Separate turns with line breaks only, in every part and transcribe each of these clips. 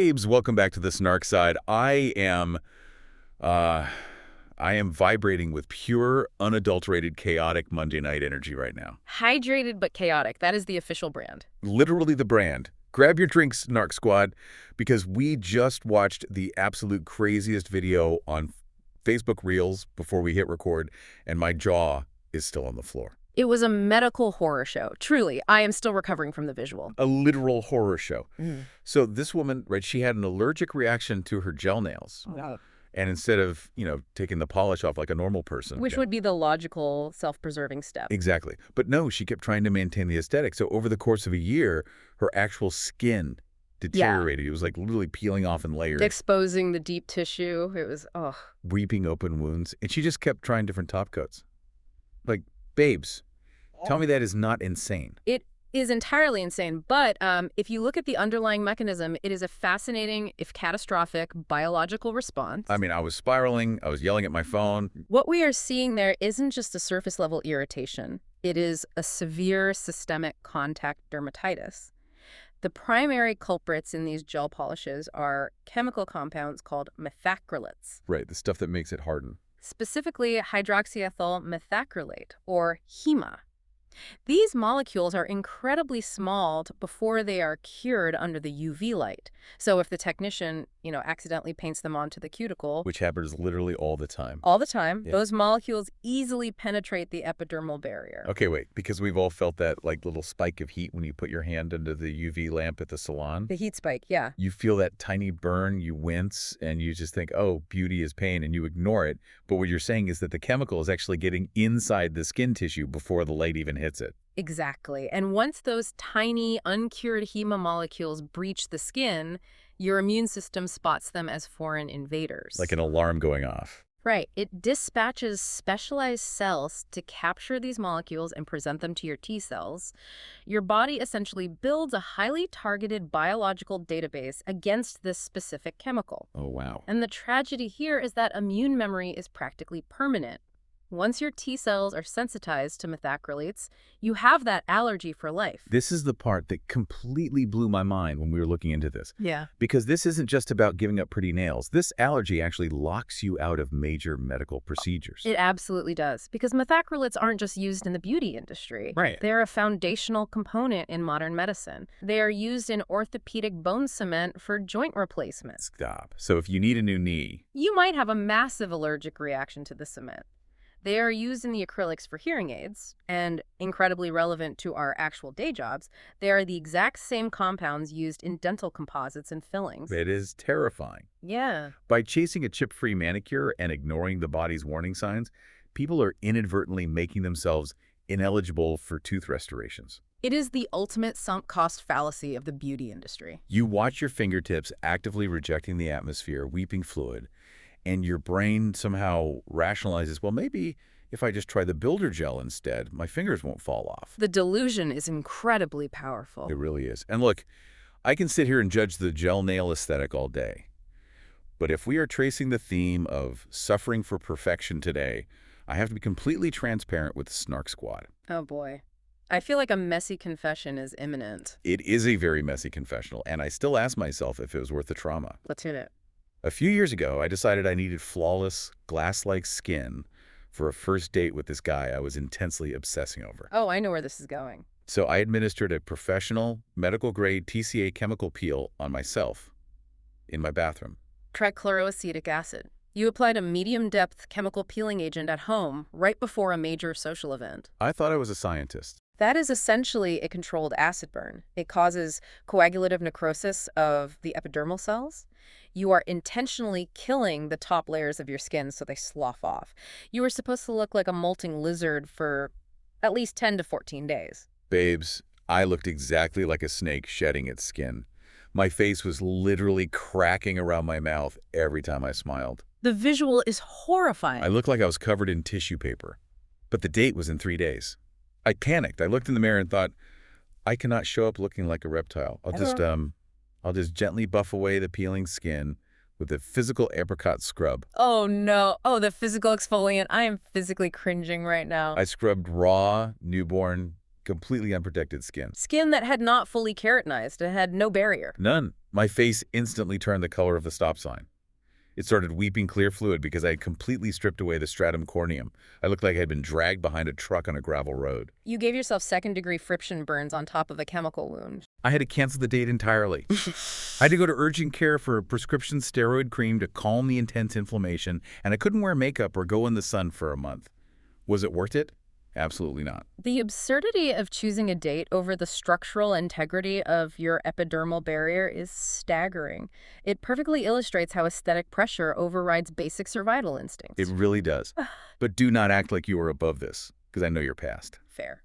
Babes, welcome back to the Snark side. Uh, I am vibrating with pure, unadulterated, chaotic Monday night energy right now.
Hydrated but chaotic. That is the official brand.
Literally the brand. Grab your drinks, Snark Squad, because we just watched the absolute craziest video on Facebook Reels before we hit record, and my jaw is still on the floor.
It was a medical horror show. Truly, I am still recovering from the visual.
A literal horror show. So this woman, right, she had an allergic reaction to her gel nails.
Oh.
And instead of, taking the polish off like a normal person.
Which would be the logical, self-preserving step.
Exactly. But no, she kept trying to maintain the aesthetic. So over the course of a year, her actual skin deteriorated.
Yeah.
It was like literally peeling off in layers.
Exposing the deep tissue. It was,
Weeping open wounds. And she just kept trying different top coats. Like, babes, tell me that is not insane.
It is entirely insane. But if you look at the underlying mechanism, it is a fascinating, if catastrophic, biological response.
I mean, I was spiraling. I was yelling at my phone.
What we are seeing there isn't just a surface-level irritation. It is a severe systemic contact dermatitis. The primary culprits in these gel polishes are chemical compounds called methacrylates.
Right, the stuff that makes it harden.
Specifically, hydroxyethyl methacrylate, or HEMA. These molecules are incredibly small before they are cured under the UV light. So if the technician, accidentally paints them onto the cuticle...
Which happens literally all the time.
All the time.
Yeah.
Those molecules easily penetrate the epidermal barrier.
Okay, wait, because we've all felt that little spike of heat when you put your hand under the UV lamp at the salon.
The heat spike, yeah.
You feel that tiny burn, you wince, and you just think, oh, beauty is pain, and you ignore it. But what you're saying is that the chemical is actually getting inside the skin tissue before the light even hits it.
Exactly. And once those tiny, uncured HEMA molecules breach the skin, your immune system spots them as foreign invaders.
Like an alarm going off.
Right. It dispatches specialized cells to capture these molecules and present them to your T cells. Your body essentially builds a highly targeted biological database against this specific chemical.
Oh, wow.
And the tragedy here is that immune memory is practically permanent. Once your T cells are sensitized to methacrylates, you have that allergy for life.
This is the part that completely blew my mind when we were looking into this.
Yeah.
Because this isn't just about giving up pretty nails. This allergy actually locks you out of major medical procedures.
It absolutely does. Because methacrylates aren't just used in the beauty industry.
Right.
They're a foundational component in modern medicine. They are used in orthopedic bone cement for joint replacement.
Stop. So if you need a new knee...
You might have a massive allergic reaction to the cement. They are used in the acrylics for hearing aids, and incredibly relevant to our actual day jobs, they are the exact same compounds used in dental composites and fillings.
It is terrifying.
Yeah.
By chasing a chip-free manicure and ignoring the body's warning signs, people are inadvertently making themselves ineligible for tooth restorations.
It is the ultimate sunk cost fallacy of the beauty industry.
You watch your fingertips actively rejecting the atmosphere, weeping fluid, and your brain somehow rationalizes, well, maybe if I just try the builder gel instead, my fingers won't fall off.
The delusion is incredibly powerful.
It really is. And look, I can sit here and judge the gel nail aesthetic all day. But if we are tracing the theme of suffering for perfection today, I have to be completely transparent with the Snark Squad.
Oh, boy. I feel like a messy confession is imminent.
It is a very messy confessional, and I still ask myself if it was worth the trauma.
Let's hit it.
A few years ago, I decided I needed flawless, glass-like skin for a first date with this guy I was intensely obsessing over.
Oh, I know where this is going.
So I administered a professional, medical-grade TCA chemical peel on myself in my bathroom.
Trichloroacetic acid. You applied a medium-depth chemical peeling agent at home right before a major social event.
I thought I was a scientist.
That is essentially a controlled acid burn. It causes coagulative necrosis of the epidermal cells. You are intentionally killing the top layers of your skin so they slough off. You were supposed to look like a molting lizard for at least 10 to 14 days.
Babes, I looked exactly like a snake shedding its skin. My face was literally cracking around my mouth every time I smiled.
The visual is horrifying.
I looked like I was covered in tissue paper. But the date was in 3 days. I panicked. I looked in the mirror and thought, I cannot show up looking like a reptile. I'll just gently buff away the peeling skin with a physical apricot scrub.
Oh, no. Oh, the physical exfoliant. I am physically cringing right now.
I scrubbed raw, newborn, completely unprotected skin.
Skin that had not fully keratinized. It had no barrier.
None. My face instantly turned the color of the stop sign. It started weeping clear fluid because I had completely stripped away the stratum corneum. I looked like I had been dragged behind a truck on a gravel road.
You gave yourself second-degree friction burns on top of a chemical wound.
I had to cancel the date entirely. I had to go to urgent care for a prescription steroid cream to calm the intense inflammation, and I couldn't wear makeup or go in the sun for a month. Was it worth it? Absolutely not.
The absurdity of choosing a date over the structural integrity of your epidermal barrier is staggering. It perfectly illustrates how aesthetic pressure overrides basic survival instincts.
It really does. But do not act like you are above this, because I know you're past.
Fair.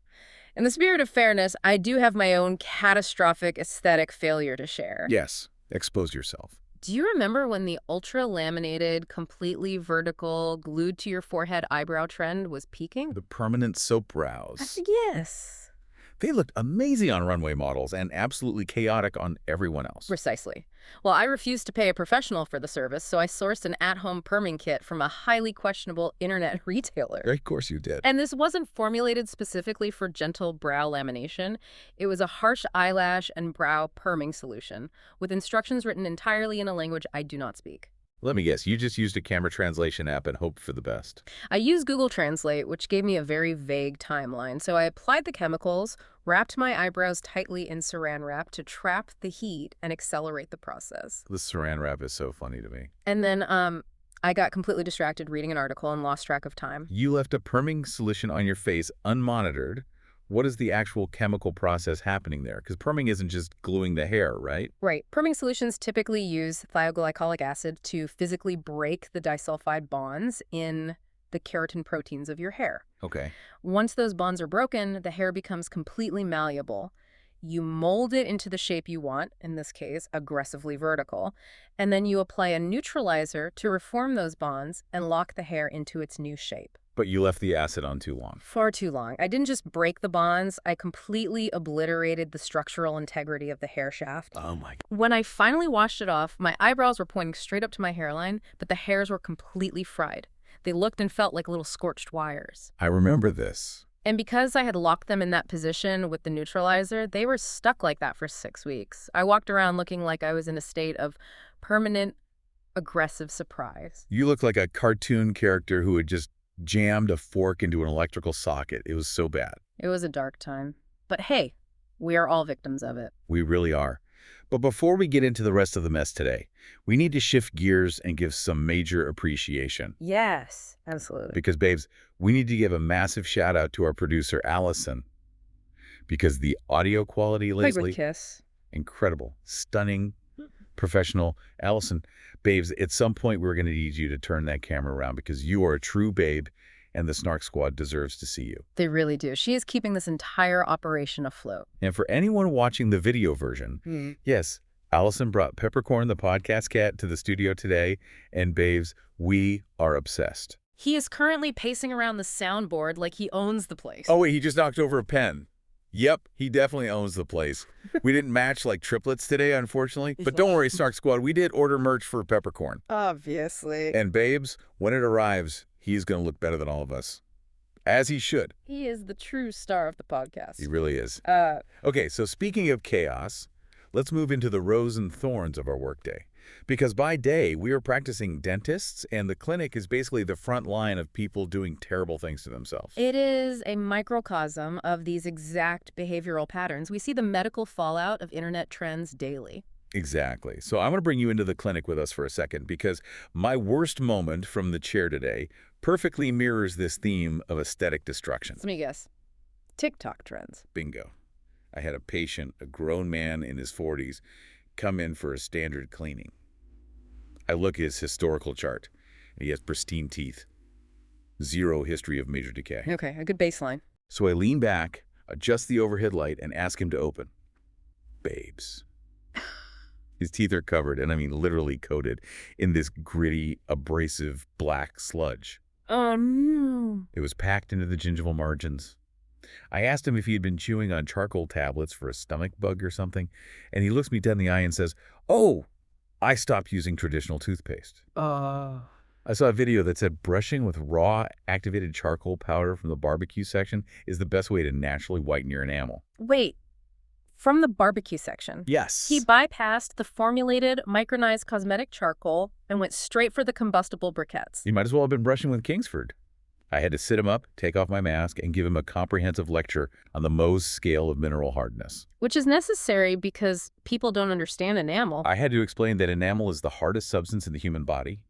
In the spirit of fairness, I do have my own catastrophic aesthetic failure to share.
Yes, expose yourself.
Do you remember when the ultra-laminated, completely vertical, glued-to-your-forehead eyebrow trend was peaking?
The permanent soap brows.
Yes.
They looked amazing on runway models and absolutely chaotic on everyone else.
Precisely. Well, I refused to pay a professional for the service, so I sourced an at-home perming kit from a highly questionable internet retailer.
Of course you did.
And this wasn't formulated specifically for gentle brow lamination. It was a harsh eyelash and brow perming solution, with instructions written entirely in a language I do not speak.
Let me guess, you just used a camera translation app and hoped for the best.
I used Google Translate, which gave me a very vague timeline, so I applied the chemicals, wrapped my eyebrows tightly in saran wrap to trap the heat and accelerate the process.
The saran wrap is so funny to me.
And then, I got completely distracted reading an article and lost track of time.
You left a perming solution on your face unmonitored. What is the actual chemical process happening there? Because perming isn't just gluing the hair, right?
Right. Perming solutions typically use thioglycolic acid to physically break the disulfide bonds in the keratin proteins of your hair.
Okay.
Once those bonds are broken, the hair becomes completely malleable. You mold it into the shape you want, in this case, aggressively vertical, and then you apply a neutralizer to reform those bonds and lock the hair into its new shape.
But you left the acid on too long.
Far too long. I didn't just break the bonds, I completely obliterated the structural integrity of the hair shaft.
Oh my.
When I finally washed it off, my eyebrows were pointing straight up to my hairline, but the hairs were completely fried. They looked and felt like little scorched wires.
I remember this.
And because I had locked them in that position with the neutralizer, they were stuck like that for 6 weeks. I walked around looking like I was in a state of permanent, aggressive surprise.
You look like a cartoon character who had just jammed a fork into an electrical socket. It was so bad.
It was a dark time. But hey, we are all victims of it.
We really are. But before we get into the rest of the mess today, we need to shift gears and give some major appreciation.
Yes, absolutely.
Because, babes, we need to give a massive shout out to our producer, Allison. Because the audio quality lately,
kiss.
incredible, stunning, professional. Allison, babes, at some point we're going to need you to turn that camera around because you are a true babe and the Snark Squad deserves to see you.
They really do. She is keeping this entire operation afloat.
And for anyone watching the video version, yes, Allison brought Peppercorn the podcast cat to the studio today, and babes, we are obsessed.
He is currently pacing around the soundboard like he owns the place.
Oh, wait, he just knocked over a pen. Yep, he definitely owns the place. We didn't match like triplets today, unfortunately. But don't worry, Snark Squad, we did order merch for Peppercorn.
Obviously.
And babes, when it arrives, he's going to look better than all of us. As he should.
He is the true star of the podcast.
He really is. Okay, so speaking of chaos, let's move into the rose and thorns of our workday. Because by day, we are practicing dentists, and the clinic is basically the front line of people doing terrible things to themselves.
It is a microcosm of these exact behavioral patterns. We see the medical fallout of internet trends daily.
Exactly. So I'm going to bring you into the clinic with us for a second because my worst moment from the chair today perfectly mirrors this theme of aesthetic destruction.
Let me guess. TikTok trends.
Bingo. I had a patient, a grown man in his 40s, come in for a standard cleaning. I look at his historical chart. He has pristine teeth. Zero history of major decay.
Okay, a good baseline.
So I lean back, adjust the overhead light, and ask him to open. Babes. His teeth are covered, and I mean literally coated, in this gritty, abrasive black sludge.
Oh, no.
It was packed into the gingival margins. I asked him if he had been chewing on charcoal tablets for a stomach bug or something, and he looks me dead in the eye and says, "Oh, I stopped using traditional toothpaste." I saw a video that said brushing with raw activated charcoal powder from the barbecue section is the best way to naturally whiten your enamel.
Wait. From the barbecue section.
Yes.
He bypassed the formulated, micronized cosmetic charcoal and went straight for the combustible briquettes.
You might as well have been brushing with Kingsford. I had to sit him up, take off my mask, and give him a comprehensive lecture on the Mohs scale of mineral hardness.
Which is necessary because people don't understand enamel.
I had to explain that enamel is the hardest substance in the human body,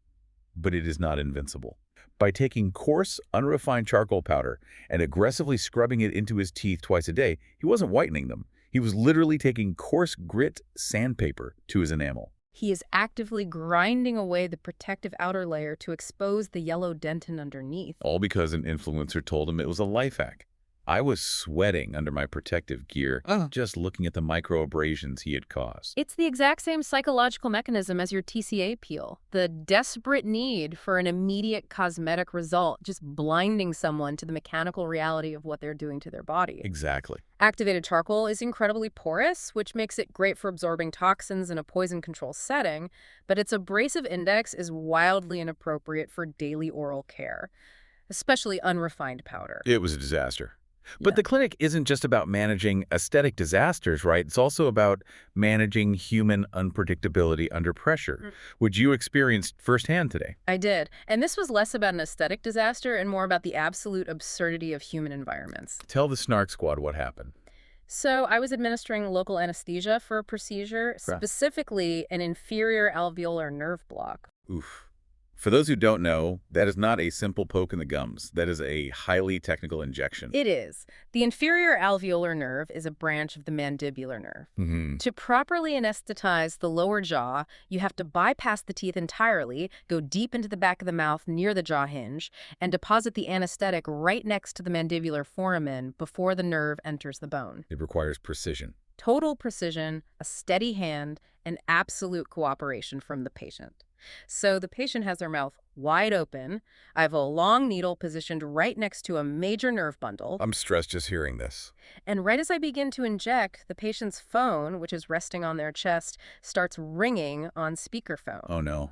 but it is not invincible. By taking coarse, unrefined charcoal powder and aggressively scrubbing it into his teeth twice a day, he wasn't whitening them. He was literally taking coarse grit sandpaper to his enamel.
He is actively grinding away the protective outer layer to expose the yellow dentin underneath.
All because an influencer told him it was a life hack. I was sweating under my protective gear, just looking at the microabrasions he had caused.
It's the exact same psychological mechanism as your TCA peel. The desperate need for an immediate cosmetic result, just blinding someone to the mechanical reality of what they're doing to their body.
Exactly.
Activated charcoal is incredibly porous, which makes it great for absorbing toxins in a poison control setting, but its abrasive index is wildly inappropriate for daily oral care, especially unrefined powder.
It was a disaster. But
Yeah.
the clinic isn't just about managing aesthetic disasters, right? It's also about managing human unpredictability under pressure, which you experienced firsthand today.
I did. And this was less about an aesthetic disaster and more about the absolute absurdity of human environments.
Tell the Snark Squad what happened.
So I was administering local anesthesia for a procedure, specifically an inferior alveolar nerve block.
Oof. For those who don't know, that is not a simple poke in the gums. That is a highly technical injection.
It is. The inferior alveolar nerve is a branch of the mandibular nerve. To properly anesthetize the lower jaw, you have to bypass the teeth entirely, go deep into the back of the mouth near the jaw hinge, and deposit the anesthetic right next to the mandibular foramen before the nerve enters the bone.
It requires precision.
Total precision, a steady hand, and absolute cooperation from the patient. So the patient has their mouth wide open. I have a long needle positioned right next to a major nerve bundle.
I'm stressed just hearing this.
And right as I begin to inject, the patient's phone, which is resting on their chest, starts ringing on speakerphone.
Oh no.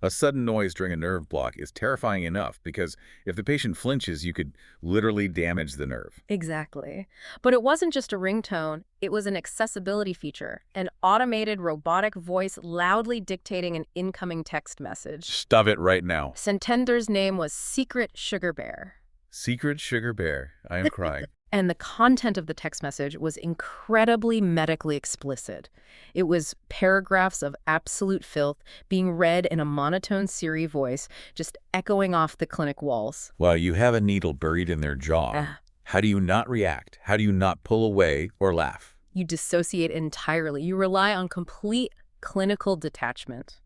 A sudden noise during a nerve block is terrifying enough because if the patient flinches, you could literally damage the nerve.
Exactly. But it wasn't just a ringtone. It was an accessibility feature, an automated robotic voice loudly dictating an incoming text message.
Stop it right now.
Sentender's name was Secret Sugar Bear.
Secret Sugar Bear. I am crying.
And the content of the text message was incredibly medically explicit. It was paragraphs of absolute filth being read in a monotone Siri voice, just echoing off the clinic walls.
Well, you have a needle buried in their jaw. How do you not react? How do you not pull away or laugh?
You dissociate entirely. You rely on complete clinical detachment.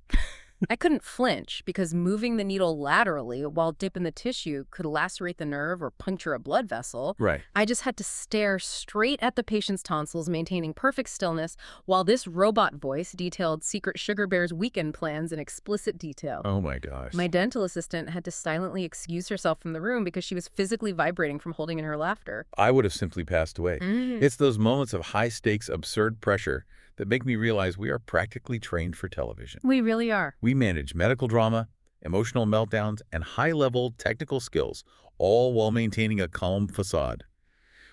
I couldn't flinch because moving the needle laterally while dipping the tissue could lacerate the nerve or puncture a blood vessel.
Right.
I just had to stare straight at the patient's tonsils, maintaining perfect stillness, while this robot voice detailed Secret Sugar Bear's weekend plans in explicit detail.
Oh my gosh.
My dental assistant had to silently excuse herself from the room because she was physically vibrating from holding in her laughter.
I would have simply passed away. It's those moments of high-stakes, absurd pressure that make me realize we are practically trained for television.
We really are.
We manage medical drama, emotional meltdowns, and high-level technical skills, all while maintaining a calm facade.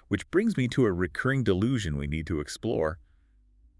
Which brings me to a recurring delusion we need to explore.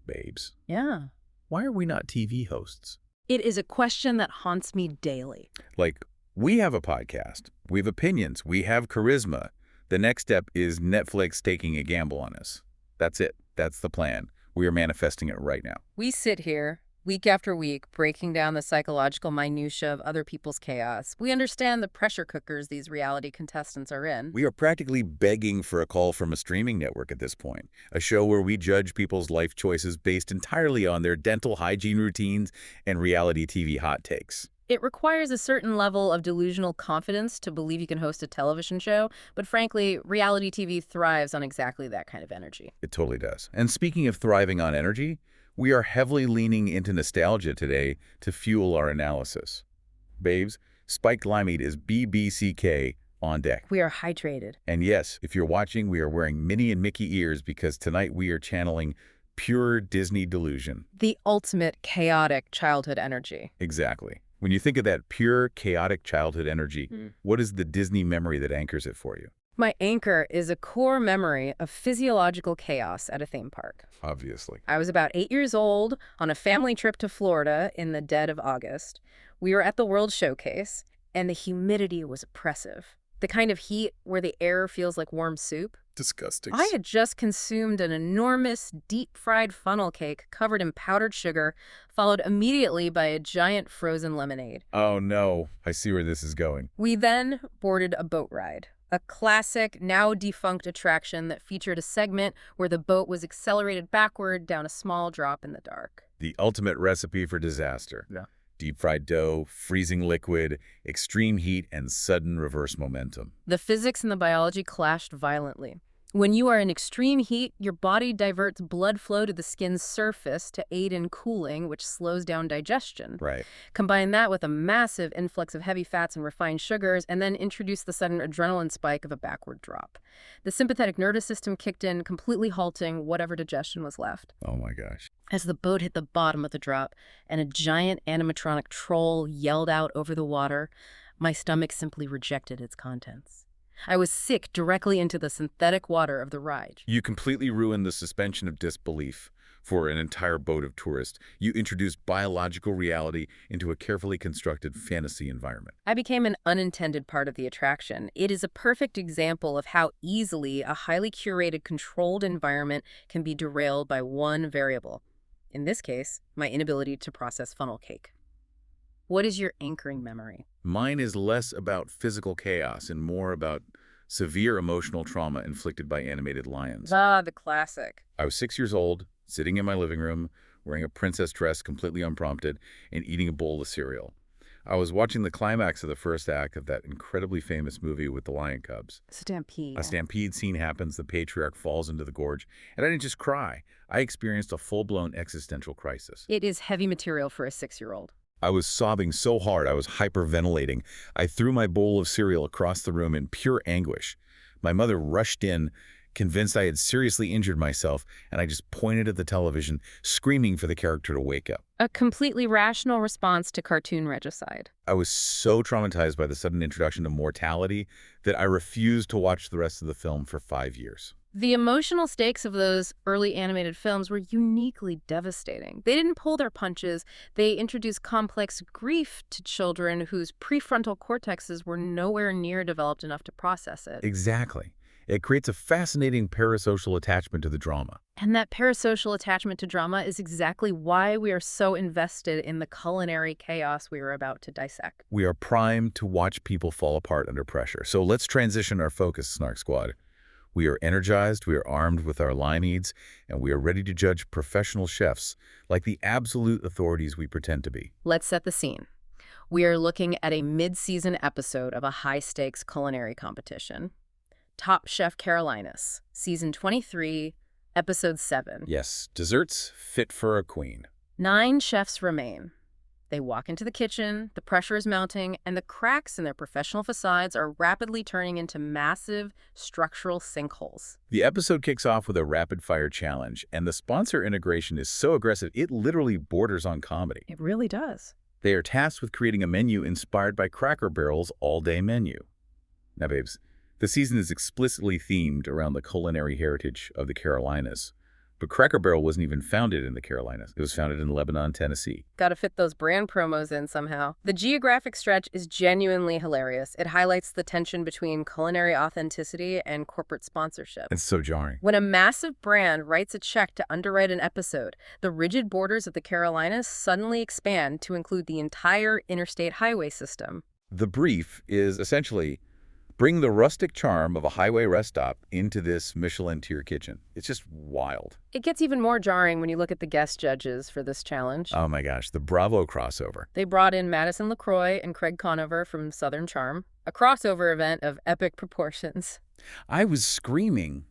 Babes,
Yeah.
why are we not TV hosts?
It is a question that haunts me daily.
Like, we have a podcast, we have opinions, we have charisma. The next step is Netflix taking a gamble on us. That's it. That's the plan. We are manifesting it right now.
We sit here, week after week, breaking down the psychological minutiae of other people's chaos. We understand the pressure cookers these reality contestants are in.
We are practically begging for a call from a streaming network at this point, a show where we judge people's life choices based entirely on their dental hygiene routines and reality TV hot takes.
It requires a certain level of delusional confidence to believe you can host a television show, but frankly, reality TV thrives on exactly that kind of energy.
It totally does. And speaking of thriving on energy, we are heavily leaning into nostalgia today to fuel our analysis. Babes, spiked limeade is BBCK on deck.
We are hydrated.
And yes, if you're watching, we are wearing Minnie and Mickey ears because tonight we are channeling pure Disney delusion.
The ultimate chaotic childhood energy.
Exactly. When you think of that pure, chaotic childhood energy,
Mm.
what is the Disney memory that anchors it for you?
My anchor is a core memory of physiological chaos at a theme park.
Obviously.
I was about 8 years old on a family trip to Florida in the dead of August. We were at the World Showcase, and the humidity was oppressive. The kind of heat where the air feels like warm soup.
Disgusting.
I had just consumed an enormous deep-fried funnel cake covered in powdered sugar, followed immediately by a giant frozen lemonade.
Oh, no. I see where this is going.
We then boarded a boat ride, a classic, now defunct attraction that featured a segment where the boat was accelerated backward down a small drop in the dark.
The ultimate recipe for disaster.
Yeah.
Deep-fried dough, freezing liquid, extreme heat, and sudden reverse momentum.
The physics and the biology clashed violently. When you are in extreme heat, your body diverts blood flow to the skin's surface to aid in cooling, which slows down digestion.
Right.
Combine that with a massive influx of heavy fats and refined sugars, and then introduce the sudden adrenaline spike of a backward drop. The sympathetic nervous system kicked in, completely halting whatever digestion was left.
Oh, my gosh.
As the boat hit the bottom of the drop and a giant animatronic troll yelled out over the water, my stomach simply rejected its contents. I was sick directly into the synthetic water of the ride.
You completely ruined the suspension of disbelief for an entire boat of tourists. You introduced biological reality into a carefully constructed fantasy environment.
I became an unintended part of the attraction. It is a perfect example of how easily a highly curated, controlled environment can be derailed by one variable. In this case, my inability to process funnel cake. What is your anchoring memory?
Mine is less about physical chaos and more about severe emotional trauma inflicted by animated lions.
Ah, the classic.
I was 6 years old, sitting in my living room, wearing a princess dress completely unprompted, and eating a bowl of cereal. I was watching the climax of the first act of that incredibly famous movie with the lion cubs.
Stampede.
A stampede scene happens, the patriarch falls into the gorge, and I didn't just cry. I experienced a full-blown existential crisis.
It is heavy material for a 6-year-old.
I was sobbing so hard I was hyperventilating. I threw my bowl of cereal across the room in pure anguish. My mother rushed in, convinced I had seriously injured myself, and I just pointed at the television, screaming for the character to wake up.
A completely rational response to cartoon regicide.
I was so traumatized by the sudden introduction of mortality that I refused to watch the rest of the film for 5 years.
The emotional stakes of those early animated films were uniquely devastating. They didn't pull their punches. They introduced complex grief to children whose prefrontal cortexes were nowhere near developed enough to process it.
Exactly. It creates a fascinating parasocial attachment to the drama.
And that parasocial attachment to drama is exactly why we are so invested in the culinary chaos we are about to dissect.
We are primed to watch people fall apart under pressure. So let's transition our focus, Snark Squad. We are energized, we are armed with our line needs, and we are ready to judge professional chefs like the absolute authorities we pretend to be.
Let's set the scene. We are looking at a mid-season episode of a high-stakes culinary competition. Top Chef Carolinas, Season 23, Episode 7.
Yes, desserts fit for a queen.
9 chefs remain. They walk into the kitchen, the pressure is mounting, and the cracks in their professional facades are rapidly turning into massive structural sinkholes.
The episode kicks off with a rapid-fire challenge, and the sponsor integration is so aggressive it literally borders on comedy.
It really does.
They are tasked with creating a menu inspired by Cracker Barrel's all-day menu. Now, babes, the season is explicitly themed around the culinary heritage of the Carolinas. But Cracker Barrel wasn't even founded in the Carolinas. It was founded in Lebanon, Tennessee.
Gotta fit those brand promos in somehow. The geographic stretch is genuinely hilarious. It highlights the tension between culinary authenticity and corporate sponsorship.
It's so jarring.
When a massive brand writes a check to underwrite an episode, the rigid borders of the Carolinas suddenly expand to include the entire interstate highway system.
The brief is essentially bring the rustic charm of a highway rest stop into this Michelin tier kitchen. It's just wild.
It gets even more jarring when you look at the guest judges for this challenge.
Oh my gosh, the Bravo crossover.
They brought in Madison LaCroix and Craig Conover from Southern Charm, a crossover event of epic proportions.
I was screaming.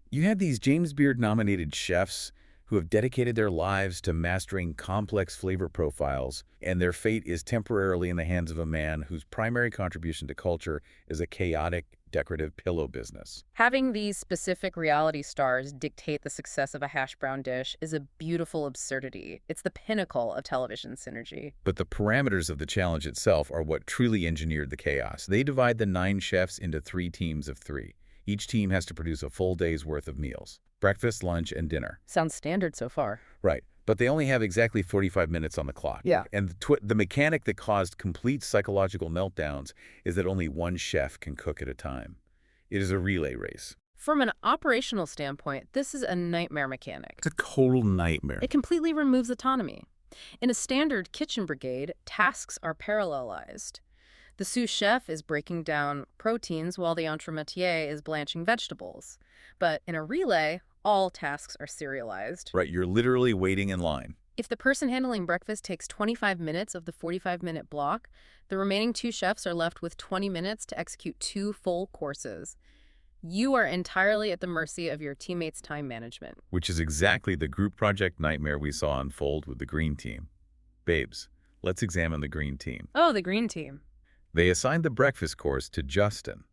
You had these James Beard-nominated chefs who have dedicated their lives to mastering complex flavor profiles, and their fate is temporarily in the hands of a man whose primary contribution to culture is a chaotic, decorative pillow business.
Having these specific reality stars dictate the success of a hash brown dish is a beautiful absurdity. It's the pinnacle of television synergy.
But the parameters of the challenge itself are what truly engineered the chaos. They divide the 9 chefs into 3 teams of 3. Each team has to produce a full day's worth of meals: breakfast, lunch, and dinner.
Sounds standard so far.
Right. But they only have exactly 45 minutes on the clock.
Yeah.
And the mechanic that caused complete psychological meltdowns is that only one chef can cook at a time. It is a relay race.
From an operational standpoint, this is a nightmare mechanic.
It's a total nightmare.
It completely removes autonomy. In a standard kitchen brigade, tasks are parallelized. The sous chef is breaking down proteins while the entremetier is blanching vegetables. But in a relay, all tasks are serialized.
Right, you're literally waiting in line.
If the person handling breakfast takes 25 minutes of the 45-minute block, the remaining 2 chefs are left with 20 minutes to execute 2 full courses. You are entirely at the mercy of your teammates' time management.
Which is exactly the group project nightmare we saw unfold with the green team. Babes, let's examine the green team.
Oh, the green team.
They assigned the breakfast course to Justin,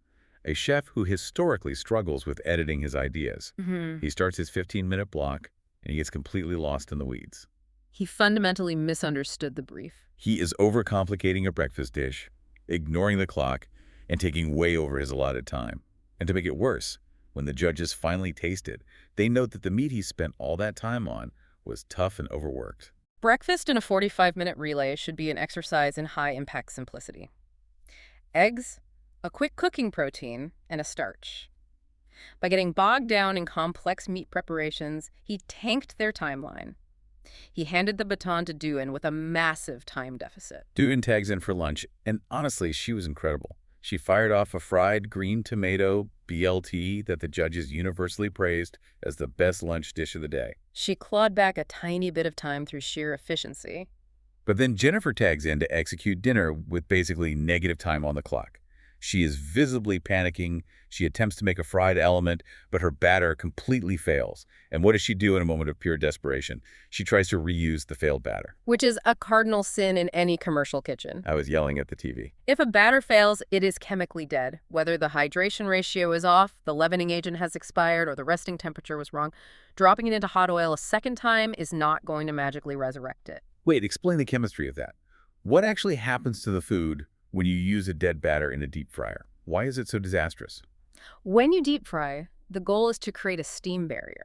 a chef who historically struggles with editing his ideas. He starts his 15-minute block, and he gets completely lost in the weeds.
He fundamentally misunderstood the brief.
He is overcomplicating a breakfast dish, ignoring the clock, and taking way over his allotted time. And to make it worse, when the judges finally taste it, they note that the meat he spent all that time on was tough and overworked.
Breakfast in a 45-minute relay should be an exercise in high-impact simplicity. Eggs, a quick cooking protein, and a starch. By getting bogged down in complex meat preparations, he tanked their timeline. He handed the baton to Duan with a massive time deficit.
Duan tags in for lunch, and honestly, she was incredible. She fired off a fried green tomato BLT that the judges universally praised as the best lunch dish of the day.
She clawed back a tiny bit of time through sheer efficiency.
But then Jennifer tags in to execute dinner with basically negative time on the clock. She is visibly panicking. She attempts to make a fried element, but her batter completely fails. And what does she do in a moment of pure desperation? She tries to reuse the failed batter.
Which is a cardinal sin in any commercial kitchen.
I was yelling at the TV.
If a batter fails, it is chemically dead. Whether the hydration ratio is off, the leavening agent has expired, or the resting temperature was wrong, dropping it into hot oil a second time is not going to magically resurrect it.
Wait, explain the chemistry of that. What actually happens to the food when you use a dead batter in a deep fryer? Why is it so disastrous?
When you deep fry, the goal is to create a steam barrier.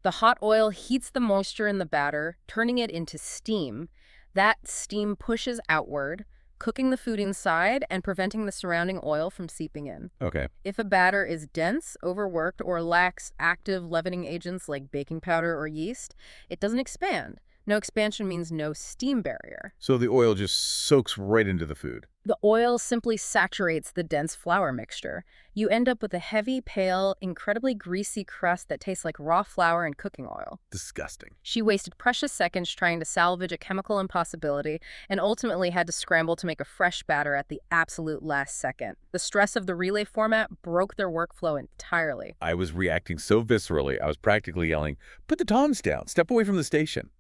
The hot oil heats the moisture in the batter, turning it into steam. That steam pushes outward, cooking the food inside and preventing the surrounding oil from seeping in.
Okay.
If a batter is dense, overworked, or lacks active leavening agents like baking powder or yeast, it doesn't expand. No expansion means no steam barrier.
So the oil just soaks right into the food.
The oil simply saturates the dense flour mixture. You end up with a heavy, pale, incredibly greasy crust that tastes like raw flour and cooking oil.
Disgusting.
She wasted precious seconds trying to salvage a chemical impossibility and ultimately had to scramble to make a fresh batter at the absolute last second. The stress of the relay format broke their workflow entirely.
I was reacting so viscerally, I was practically yelling, "Put the tongs down, step away from the station."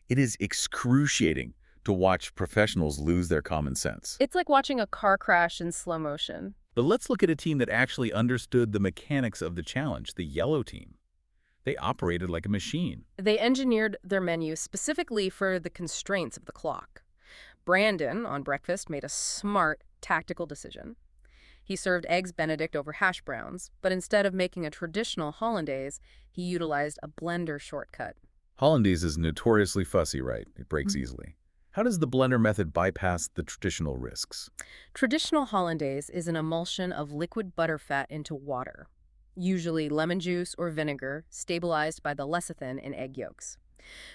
It is excruciating to watch professionals lose their common sense.
It's like watching a car crash in slow motion.
But let's look at a team that actually understood the mechanics of the challenge, the yellow team. They operated like a machine.
They engineered their menu specifically for the constraints of the clock. Brandon, on breakfast, made a smart, tactical decision. He served eggs Benedict over hash browns, but instead of making a traditional hollandaise, he utilized a blender shortcut.
Hollandaise is notoriously fussy, right? It breaks easily. How does the blender method bypass the traditional risks?
Traditional hollandaise is an emulsion of liquid butterfat into water, usually lemon juice or vinegar, stabilized by the lecithin in egg yolks.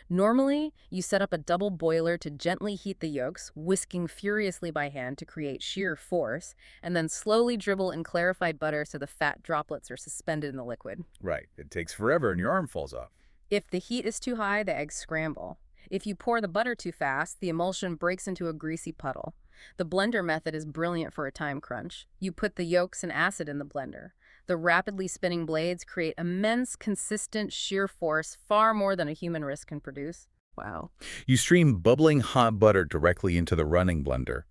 Normally, you set up a double boiler to gently heat the yolks, whisking furiously by hand to create sheer force, and then slowly dribble in clarified butter so the fat droplets are suspended in the liquid.
Right. It takes forever and your arm falls off.
If the heat is too high, the eggs scramble. If you pour the butter too fast, the emulsion breaks into a greasy puddle. The blender method is brilliant for a time crunch. You put the yolks and acid in the blender. The rapidly spinning blades create immense, consistent shear force, far more than a human wrist can produce. Wow.
You stream bubbling hot butter directly into the running blender.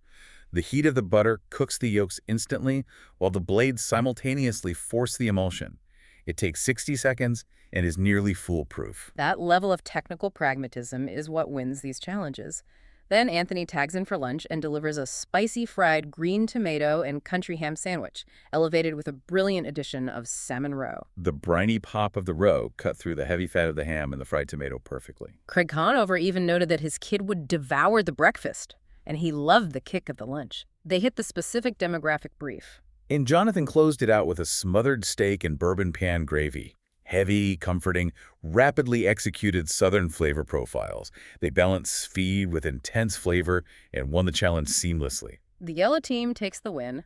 The heat of the butter cooks the yolks instantly, while the blades simultaneously force the emulsion. It takes 60 seconds and is nearly foolproof.
That level of technical pragmatism is what wins these challenges. Then Anthony tags in for lunch and delivers a spicy fried green tomato and country ham sandwich, elevated with a brilliant addition of salmon roe.
The briny pop of the roe cut through the heavy fat of the ham and the fried tomato perfectly.
Craig Conover even noted that his kid would devour the breakfast, and he loved the kick of the lunch. They hit the specific demographic brief.
And Jonathan closed it out with a smothered steak and bourbon pan gravy. Heavy, comforting, rapidly executed Southern flavor profiles. They balanced speed with intense flavor and won the challenge seamlessly.
The yellow team takes the win.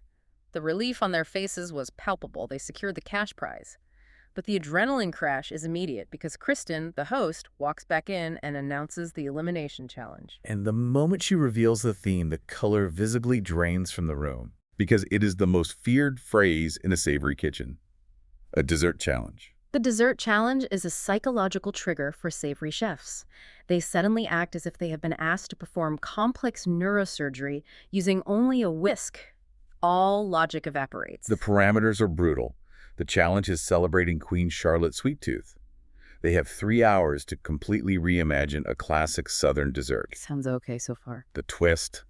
The relief on their faces was palpable. They secured the cash prize. But the adrenaline crash is immediate because Kristen, the host, walks back in and announces the elimination challenge.
And the moment she reveals the theme, the color visibly drains from the room, because it is the most feared phrase in a savory kitchen. A dessert challenge.
The dessert challenge is a psychological trigger for savory chefs. They suddenly act as if they have been asked to perform complex neurosurgery using only a whisk. All logic evaporates.
The parameters are brutal. The challenge is celebrating Queen Charlotte Sweet Tooth. They have 3 hours to completely reimagine a classic Southern dessert.
Sounds okay so far.
The twist: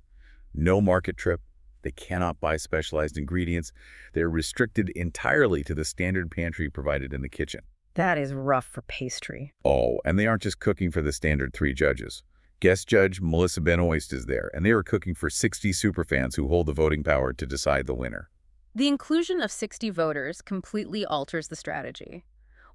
no market trip. They cannot buy specialized ingredients. They're restricted entirely to the standard pantry provided in the kitchen.
That is rough for pastry.
Oh, and they aren't just cooking for the standard 3 judges. Guest judge Melissa Benoist is there, and they are cooking for 60 superfans who hold the voting power to decide the winner.
The inclusion of 60 voters completely alters the strategy.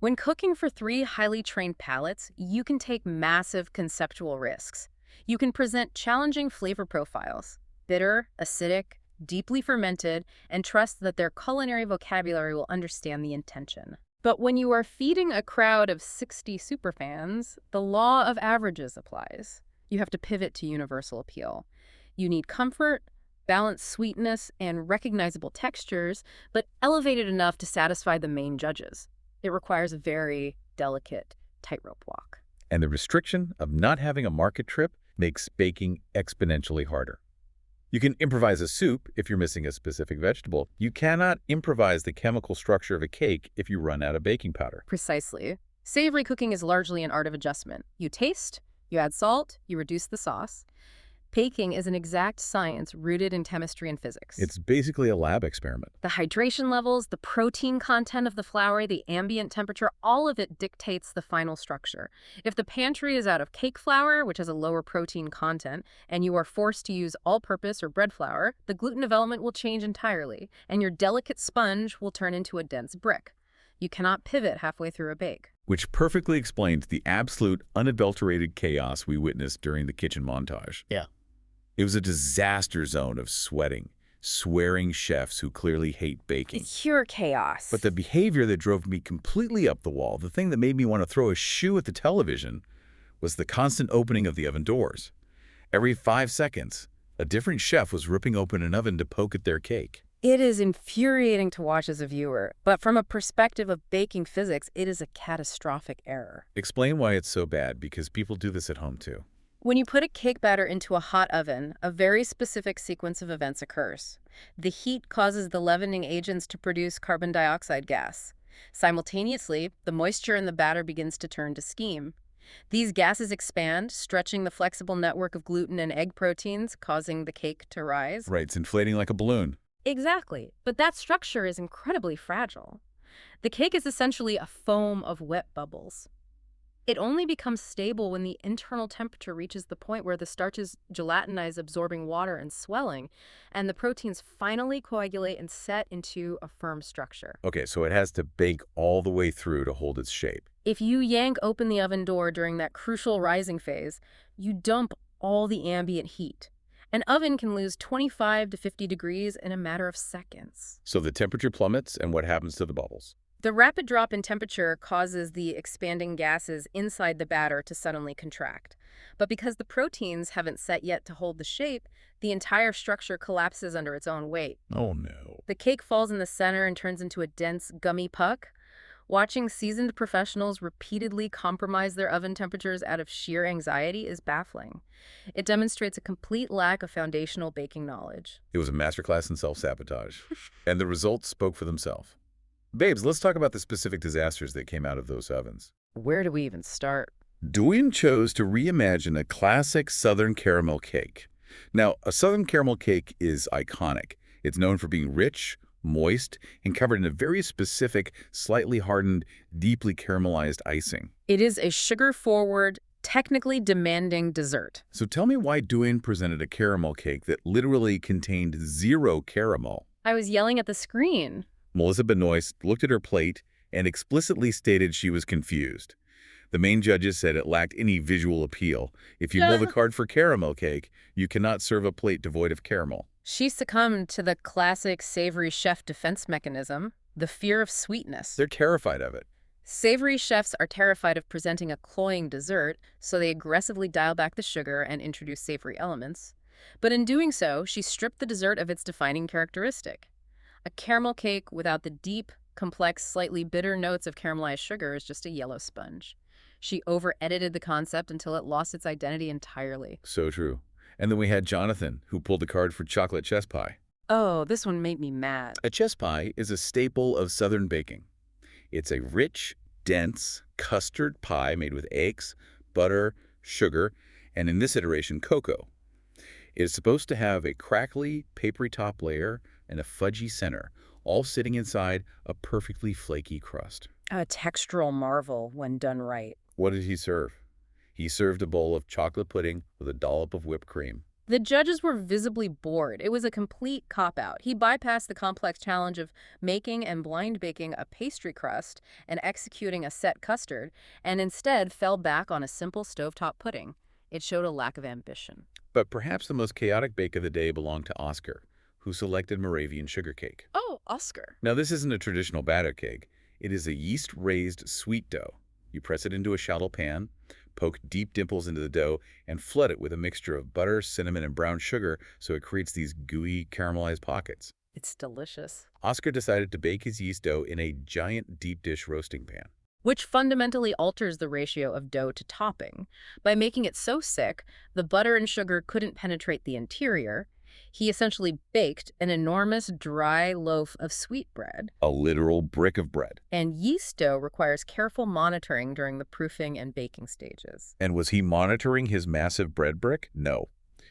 When cooking for 3 highly trained palates, you can take massive conceptual risks. You can present challenging flavor profiles, bitter, acidic, deeply fermented, and trust that their culinary vocabulary will understand the intention. But when you are feeding a crowd of 60 superfans, the law of averages applies. You have to pivot to universal appeal. You need comfort, balanced sweetness, and recognizable textures, but elevated enough to satisfy the main judges. It requires a very delicate tightrope walk.
And the restriction of not having a market trip makes baking exponentially harder. You can improvise a soup if you're missing a specific vegetable. You cannot improvise the chemical structure of a cake if you run out of baking powder.
Precisely. Savory cooking is largely an art of adjustment. You taste, you add salt, you reduce the sauce. Baking is an exact science rooted in chemistry and physics.
It's basically a lab experiment.
The hydration levels, the protein content of the flour, the ambient temperature, all of it dictates the final structure. If the pantry is out of cake flour, which has a lower protein content, and you are forced to use all-purpose or bread flour, the gluten development will change entirely, and your delicate sponge will turn into a dense brick. You cannot pivot halfway through a bake.
Which perfectly explains the absolute, unadulterated chaos we witnessed during the kitchen montage.
Yeah.
It was a disaster zone of sweating, swearing chefs who clearly hate baking.
It's pure chaos.
But the behavior that drove me completely up the wall, the thing that made me want to throw a shoe at the television, was the constant opening of the oven doors. Every 5 seconds, a different chef was ripping open an oven to poke at their cake.
It is infuriating to watch as a viewer, but from a perspective of baking physics, it is a catastrophic error.
Explain why it's so bad, because people do this at home too.
When you put a cake batter into a hot oven, a very specific sequence of events occurs. The heat causes the leavening agents to produce carbon dioxide gas. Simultaneously, the moisture in the batter begins to turn to steam. These gases expand, stretching the flexible network of gluten and egg proteins, causing the cake to rise.
Right, it's inflating like a balloon.
Exactly, but that structure is incredibly fragile. The cake is essentially a foam of wet bubbles. It only becomes stable when the internal temperature reaches the point where the starches gelatinize, absorbing water and swelling, and the proteins finally coagulate and set into a firm structure.
Okay, so it has to bake all the way through to hold its shape.
If you yank open the oven door during that crucial rising phase, you dump all the ambient heat. An oven can lose 25 to 50 degrees in a matter of seconds.
So the temperature plummets, and what happens to the bubbles?
The rapid drop in temperature causes the expanding gases inside the batter to suddenly contract. But because the proteins haven't set yet to hold the shape, the entire structure collapses under its own weight.
Oh, no.
The cake falls in the center and turns into a dense, gummy puck. Watching seasoned professionals repeatedly compromise their oven temperatures out of sheer anxiety is baffling. It demonstrates a complete lack of foundational baking knowledge.
It was a masterclass in self-sabotage. And the results spoke for themselves. Babes, let's talk about the specific disasters that came out of those ovens.
Where do we even start?
Douyin chose to reimagine a classic Southern caramel cake. Now, a Southern caramel cake is iconic. It's known for being rich, moist, and covered in a very specific, slightly hardened, deeply caramelized icing.
It is a sugar-forward, technically demanding dessert.
So tell me why Douyin presented a caramel cake that literally contained zero caramel.
I was yelling at the screen.
Melissa Benoist looked at her plate and explicitly stated she was confused. The main judges said it lacked any visual appeal. If you pull the card for caramel cake, you cannot serve a plate devoid of caramel.
She succumbed to the classic savory chef defense mechanism, the fear of sweetness.
They're terrified of it.
Savory chefs are terrified of presenting a cloying dessert, so they aggressively dial back the sugar and introduce savory elements. But in doing so, she stripped the dessert of its defining characteristic. A caramel cake without the deep, complex, slightly bitter notes of caramelized sugar is just a yellow sponge. She over-edited the concept until it lost its identity entirely.
So true. And then we had Jonathan, who pulled the card for chocolate chess pie.
Oh, this one made me mad.
A chess pie is a staple of Southern baking. It's a rich, dense, custard pie made with eggs, butter, sugar, and in this iteration, cocoa. It is supposed to have a crackly, papery top layer and a fudgy center, all sitting inside a perfectly flaky crust.
A textural marvel when done right.
What did he serve? He served a bowl of chocolate pudding with a dollop of whipped cream.
The judges were visibly bored. It was a complete cop-out. He bypassed the complex challenge of making and blind baking a pastry crust and executing a set custard, and instead fell back on a simple stovetop pudding. It showed a lack of ambition.
But perhaps the most chaotic bake of the day belonged to Oscar, who selected Moravian sugar cake.
Oh, Oscar.
Now, this isn't a traditional batter cake. It is a yeast-raised sweet dough. You press it into a shallow pan, poke deep dimples into the dough, and flood it with a mixture of butter, cinnamon, and brown sugar so it creates these gooey, caramelized pockets.
It's delicious.
Oscar decided to bake his yeast dough in a giant deep dish roasting pan.
Which fundamentally alters the ratio of dough to topping. By making it so thick, the butter and sugar couldn't penetrate the interior. He essentially baked an enormous dry loaf of sweetbread.
A literal brick of bread.
And yeast dough requires careful monitoring during the proofing and baking stages.
And was he monitoring his massive bread brick? No.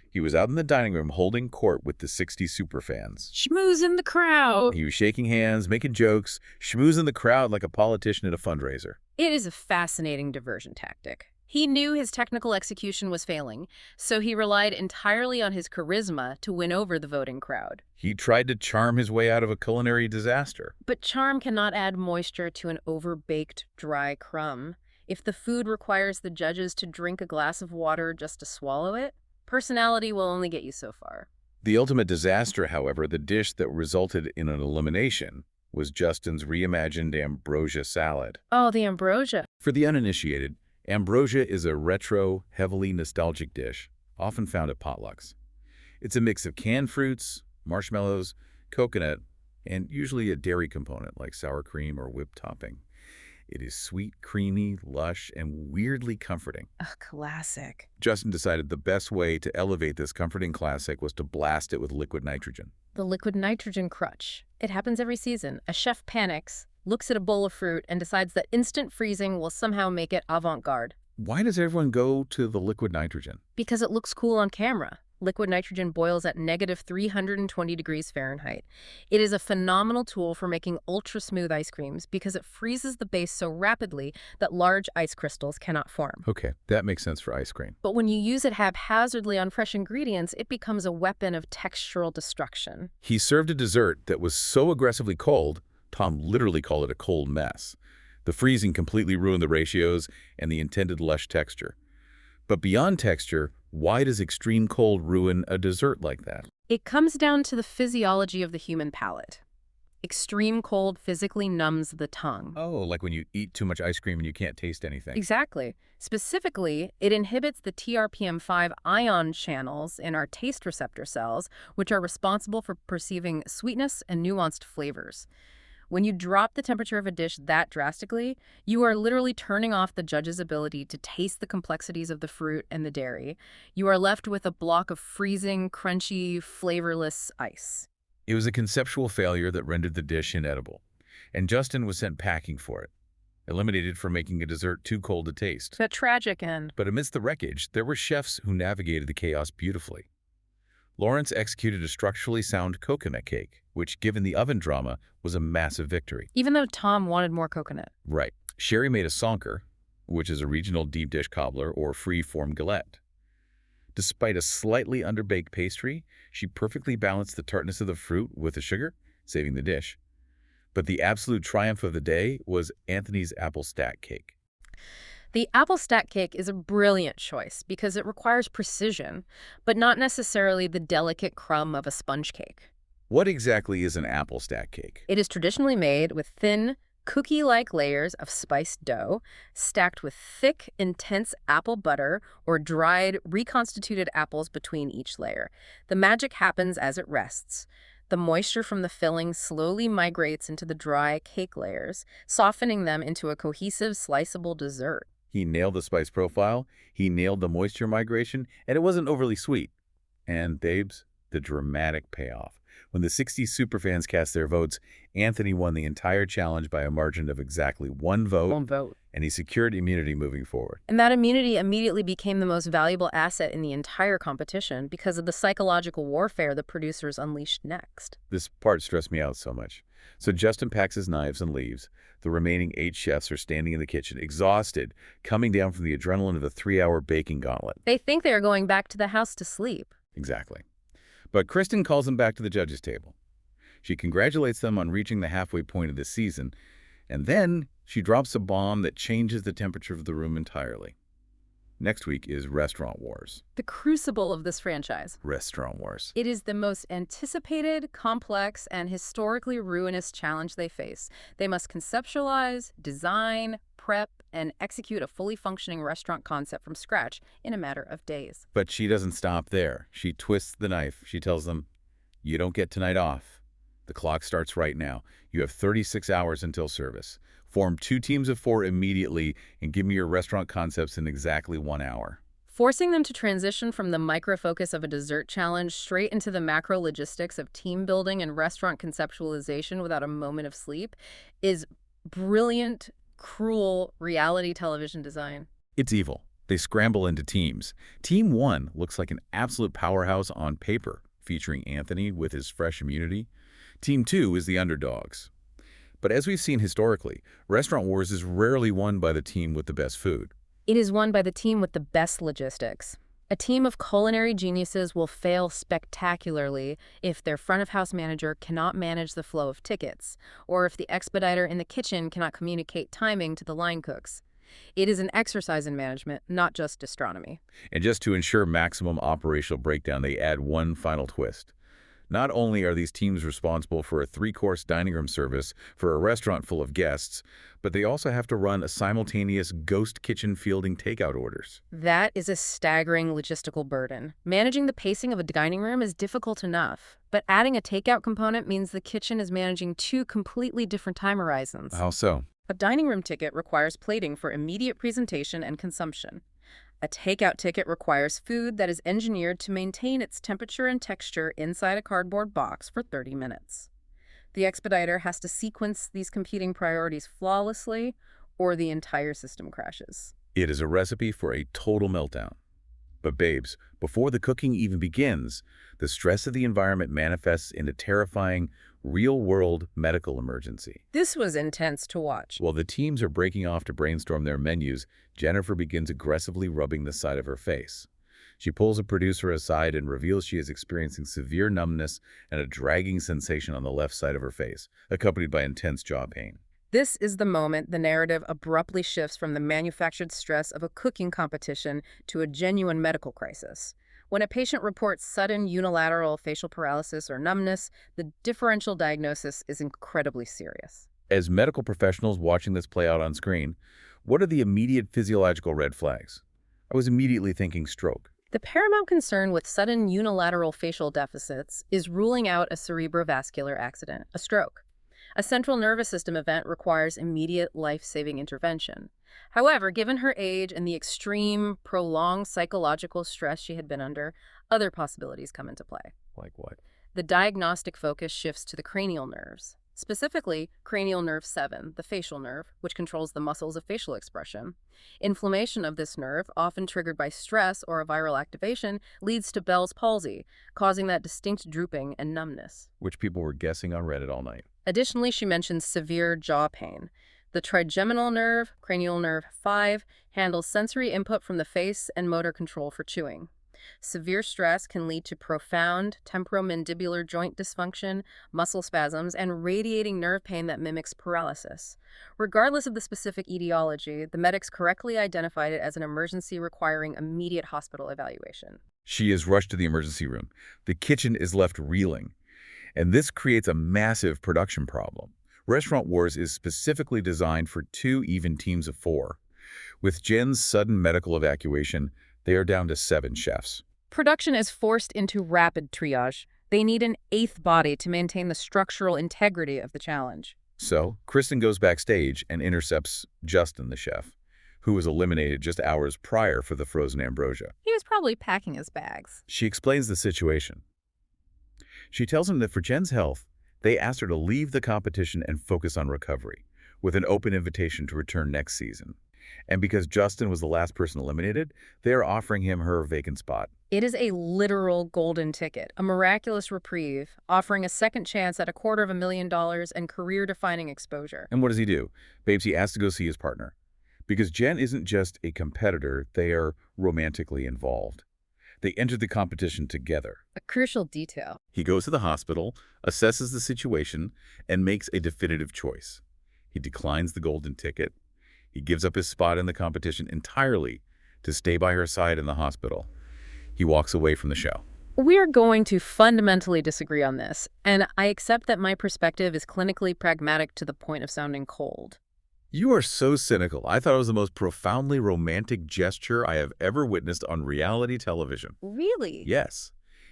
He was out in the dining room holding court with the 60 superfans.
Schmoozing the crowd.
He was shaking hands, making jokes, schmoozing the crowd like a politician at a fundraiser.
It is a fascinating diversion tactic. He knew his technical execution was failing, so he relied entirely on his charisma to win over the voting crowd.
He tried to charm his way out of a culinary disaster.
But charm cannot add moisture to an overbaked, dry crumb. If the food requires the judges to drink a glass of water just to swallow it, personality will only get you so far.
The ultimate disaster, however, the dish that resulted in an elimination, was Justin's reimagined ambrosia salad.
Oh, the ambrosia.
For the uninitiated, ambrosia is a retro, heavily nostalgic dish, often found at potlucks. It's a mix of canned fruits, marshmallows, coconut, and usually a dairy component like sour cream or whipped topping. It is sweet, creamy, lush, and weirdly comforting.
A classic.
Justin decided the best way to elevate this comforting classic was to blast it with liquid nitrogen.
The liquid nitrogen crutch. It happens every season. A chef panics, looks at a bowl of fruit, and decides that instant freezing will somehow make it avant-garde.
Why does everyone go to the liquid nitrogen?
Because it looks cool on camera. Liquid nitrogen boils at negative 320 degrees Fahrenheit. It is a phenomenal tool for making ultra-smooth ice creams because it freezes the base so rapidly that large ice crystals cannot form.
Okay, that makes sense for ice cream.
But when you use it haphazardly on fresh ingredients, it becomes a weapon of textural destruction.
He served a dessert that was so aggressively cold, Tom literally called it a cold mess. The freezing completely ruined the ratios and the intended lush texture. But beyond texture, why does extreme cold ruin a dessert like that?
It comes down to the physiology of the human palate. Extreme cold physically numbs the tongue.
Oh, like when you eat too much ice cream and you can't taste anything.
Exactly. Specifically, it inhibits the TRPM5 ion channels in our taste receptor cells, which are responsible for perceiving sweetness and nuanced flavors. When you drop the temperature of a dish that drastically, you are literally turning off the judge's ability to taste the complexities of the fruit and the dairy. You are left with a block of freezing, crunchy, flavorless ice.
It was a conceptual failure that rendered the dish inedible, and Justin was sent packing for it, eliminated for making a dessert too cold to taste.
It's a tragic end.
But amidst the wreckage, there were chefs who navigated the chaos beautifully. Lawrence executed a structurally sound coconut cake, which, given the oven drama, was a massive victory.
Even though Tom wanted more coconut.
Right. Sherry made a sonker, which is a regional deep dish cobbler or free-form galette. Despite a slightly underbaked pastry, she perfectly balanced the tartness of the fruit with the sugar, saving the dish. But the absolute triumph of the day was Anthony's apple stack cake.
The apple stack cake is a brilliant choice because it requires precision, but not necessarily the delicate crumb of a sponge cake.
What exactly is an apple stack cake?
It is traditionally made with thin, cookie-like layers of spiced dough, stacked with thick, intense apple butter or dried, reconstituted apples between each layer. The magic happens as it rests. The moisture from the filling slowly migrates into the dry cake layers, softening them into a cohesive, sliceable dessert.
He nailed the spice profile, he nailed the moisture migration, and it wasn't overly sweet. And, babes, the dramatic payoff. When the 60 superfans cast their votes, Anthony won the entire challenge by a margin of exactly one vote, and he secured immunity moving forward.
And that immunity immediately became the most valuable asset in the entire competition because of the psychological warfare the producers unleashed next.
This part stressed me out so much. So Justin packs his knives and leaves. The remaining 8 chefs are standing in the kitchen, exhausted, coming down from the adrenaline of the 3-hour baking gauntlet.
They think they are going back to the house to sleep.
Exactly. But Kristen calls them back to the judges' table. She congratulates them on reaching the halfway point of the season, and then she drops a bomb that changes the temperature of the room entirely. Next week is Restaurant Wars.
The crucible of this franchise.
Restaurant Wars.
It is the most anticipated, complex, and historically ruinous challenge they face. They must conceptualize, design, prep, and execute a fully functioning restaurant concept from scratch in a matter of days.
But she doesn't stop there. She twists the knife. She tells them, "You don't get tonight off. The clock starts right now. You have 36 hours until service. Form 2 teams of 4 immediately and give me your restaurant concepts in exactly 1 hour."
Forcing them to transition from the micro-focus of a dessert challenge straight into the macro logistics of team building and restaurant conceptualization without a moment of sleep is brilliant, cruel reality television design.
It's evil. They scramble into teams. Team 1 looks like an absolute powerhouse on paper, featuring Anthony with his fresh immunity. Team 2 is the underdogs. But as we've seen historically, Restaurant Wars is rarely won by the team with the best food.
It is won by the team with the best logistics. A team of culinary geniuses will fail spectacularly if their front-of-house manager cannot manage the flow of tickets, or if the expediter in the kitchen cannot communicate timing to the line cooks. It is an exercise in management, not just astronomy.
And just to ensure maximum operational breakdown, they add one final twist. Not only are these teams responsible for a 3-course dining room service for a restaurant full of guests, but they also have to run a simultaneous ghost kitchen fielding takeout orders.
That is a staggering logistical burden. Managing the pacing of a dining room is difficult enough, but adding a takeout component means the kitchen is managing 2 completely different time horizons.
How so?
A dining room ticket requires plating for immediate presentation and consumption. A takeout ticket requires food that is engineered to maintain its temperature and texture inside a cardboard box for 30 minutes. The expediter has to sequence these competing priorities flawlessly, or the entire system crashes.
It is a recipe for a total meltdown. But babes, before the cooking even begins, the stress of the environment manifests in a terrifying, real-world medical emergency.
This was intense to watch.
While the teams are breaking off to brainstorm their menus, Jennifer begins aggressively rubbing the side of her face. She pulls a producer aside and reveals she is experiencing severe numbness and a dragging sensation on the left side of her face, accompanied by intense jaw pain.
This is the moment the narrative abruptly shifts from the manufactured stress of a cooking competition to a genuine medical crisis. When a patient reports sudden unilateral facial paralysis or numbness, the differential diagnosis is incredibly serious.
As medical professionals watching this play out on screen, what are the immediate physiological red flags? I was immediately thinking stroke.
The paramount concern with sudden unilateral facial deficits is ruling out a cerebrovascular accident, a stroke. A central nervous system event requires immediate life-saving intervention. However, given her age and the extreme, prolonged psychological stress she had been under, other possibilities come into play.
Like what?
The diagnostic focus shifts to the cranial nerves. Specifically, cranial nerve 7, the facial nerve, which controls the muscles of facial expression. Inflammation of this nerve, often triggered by stress or a viral activation, leads to Bell's palsy, causing that distinct drooping and numbness.
Which people were guessing on Reddit all night.
Additionally, she mentions severe jaw pain. The trigeminal nerve, cranial nerve 5, handles sensory input from the face and motor control for chewing. Severe stress can lead to profound temporomandibular joint dysfunction, muscle spasms, and radiating nerve pain that mimics paralysis. Regardless of the specific etiology, the medics correctly identified it as an emergency requiring immediate hospital evaluation.
She is rushed to the emergency room. The kitchen is left reeling. And this creates a massive production problem. Restaurant Wars is specifically designed for 2 even teams of 4. With Jen's sudden medical evacuation, they are down to 7 chefs.
Production is forced into rapid triage. They need an 8th body to maintain the structural integrity of the challenge.
So, Kristen goes backstage and intercepts Justin, the chef, who was eliminated just hours prior for the frozen ambrosia.
He was probably packing his bags.
She explains the situation. She tells him that for Jen's health, they asked her to leave the competition and focus on recovery, with an open invitation to return next season. And because Justin was the last person eliminated, they are offering him her vacant spot.
It is a literal golden ticket, a miraculous reprieve, offering a second chance at $250,000 and career-defining exposure.
And what does he do? Babes, he asks to go see his partner. Because Jen isn't just a competitor, they are romantically involved. They enter the competition together.
A crucial detail.
He goes to the hospital, assesses the situation, and makes a definitive choice. He declines the golden ticket. He gives up his spot in the competition entirely to stay by her side in the hospital. He walks away from the show.
We're going to fundamentally disagree on this, and I accept that my perspective is clinically pragmatic to the point of sounding cold.
You are so cynical. I thought it was the most profoundly romantic gesture I have ever witnessed on reality television.
Really?
Yes.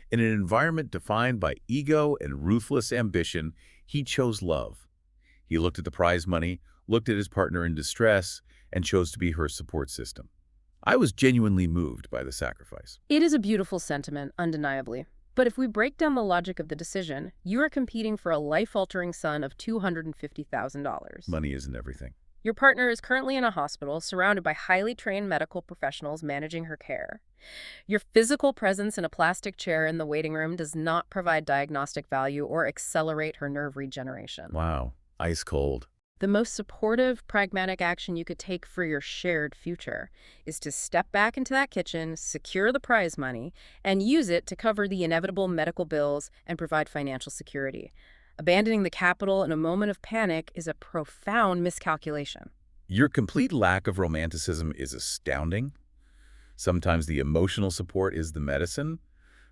In an environment defined by ego and ruthless ambition, he chose love. He looked at the prize money, looked at his partner in distress, and chose to be her support system. I was genuinely moved by the sacrifice.
It is a beautiful sentiment, undeniably. But if we break down the logic of the decision, you are competing for a life-altering sum of $250,000.
Money isn't everything.
Your partner is currently in a hospital, surrounded by highly trained medical professionals managing her care. Your physical presence in a plastic chair in the waiting room does not provide diagnostic value or accelerate her nerve regeneration.
Wow. Ice cold.
The most supportive, pragmatic action you could take for your shared future is to step back into that kitchen, secure the prize money, and use it to cover the inevitable medical bills and provide financial security. Abandoning the capital in a moment of panic is a profound miscalculation.
Your complete lack of romanticism is astounding. Sometimes the emotional support is the medicine,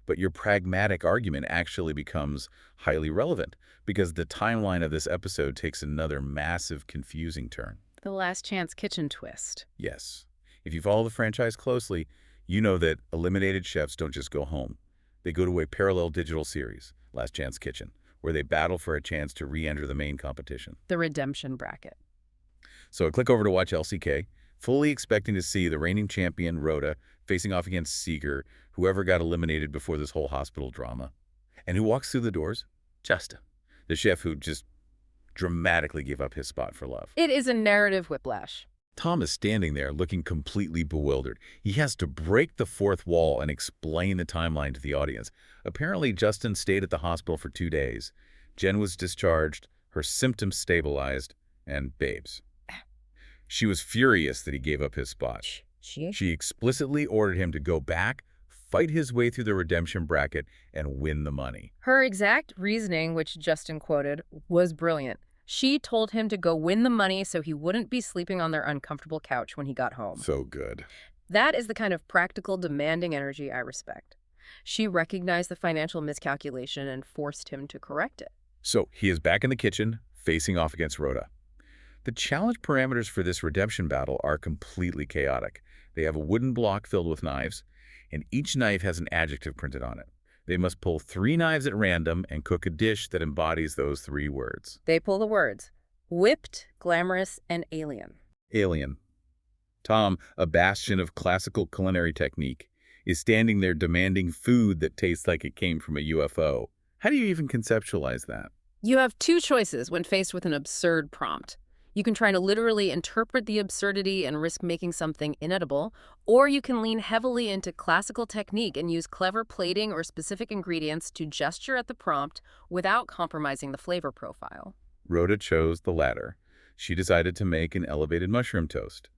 but your pragmatic argument actually becomes highly relevant because the timeline of this episode takes another massive, confusing turn.
The last chance kitchen twist.
Yes. If you follow the franchise closely, you know that eliminated chefs don't just go home. They go to a parallel digital series, Last Chance Kitchen, where they battle for a chance to re-enter the main competition.
The redemption bracket.
So I click over to watch LCK, fully expecting to see the reigning champion, Rhoda, facing off against Seeger, whoever got eliminated before this whole hospital drama. And who walks through the doors? Justin, the chef who just dramatically gave up his spot for love.
It is a narrative whiplash.
Tom is standing there looking completely bewildered. He has to break the fourth wall and explain the timeline to the audience. Apparently, Justin stayed at the hospital for 2 days. Jen was discharged, her symptoms stabilized, and babes. She was furious that he gave up his spot. She explicitly ordered him to go back, fight his way through the redemption bracket, and win the money.
Her exact reasoning, which Justin quoted, was brilliant. She told him to go win the money so he wouldn't be sleeping on their uncomfortable couch when he got home.
So good.
That is the kind of practical, demanding energy I respect. She recognized the financial miscalculation and forced him to correct it.
So he is back in the kitchen, facing off against Rhoda. The challenge parameters for this redemption battle are completely chaotic. They have a wooden block filled with knives, and each knife has an adjective printed on it. They must pull 3 knives at random and cook a dish that embodies those 3 words.
They pull the words: whipped, glamorous, and alien.
Alien. Tom, a bastion of classical culinary technique, is standing there demanding food that tastes like it came from a UFO. How do you even conceptualize that?
You have 2 choices when faced with an absurd prompt. You can try to literally interpret the absurdity and risk making something inedible, or you can lean heavily into classical technique and use clever plating or specific ingredients to gesture at the prompt without compromising the flavor profile.
Rhoda chose the latter. She decided to make an elevated mushroom toast.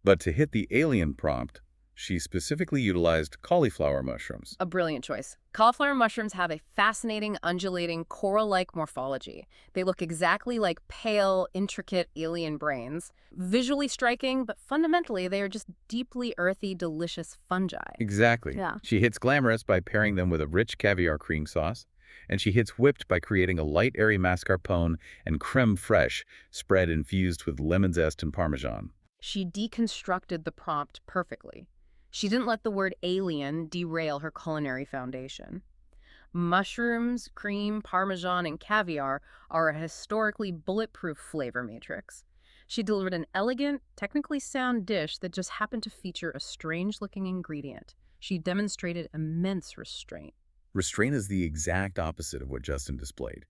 But to hit the alien prompt, she specifically utilized cauliflower mushrooms.
A brilliant choice. Cauliflower mushrooms have a fascinating, undulating, coral-like morphology. They look exactly like pale, intricate alien brains. Visually striking, but fundamentally they are just deeply earthy, delicious fungi.
Exactly.
Yeah.
She hits glamorous by pairing them with a rich caviar cream sauce, and she hits whipped by creating a light, airy mascarpone and creme fraiche spread infused with lemon zest and parmesan.
She deconstructed the prompt perfectly. She didn't let the word alien derail her culinary foundation. Mushrooms, cream, parmesan, and caviar are a historically bulletproof flavor matrix. She delivered an elegant, technically sound dish that just happened to feature a strange-looking ingredient. She demonstrated immense restraint.
Restraint is the exact opposite of what Justin displayed.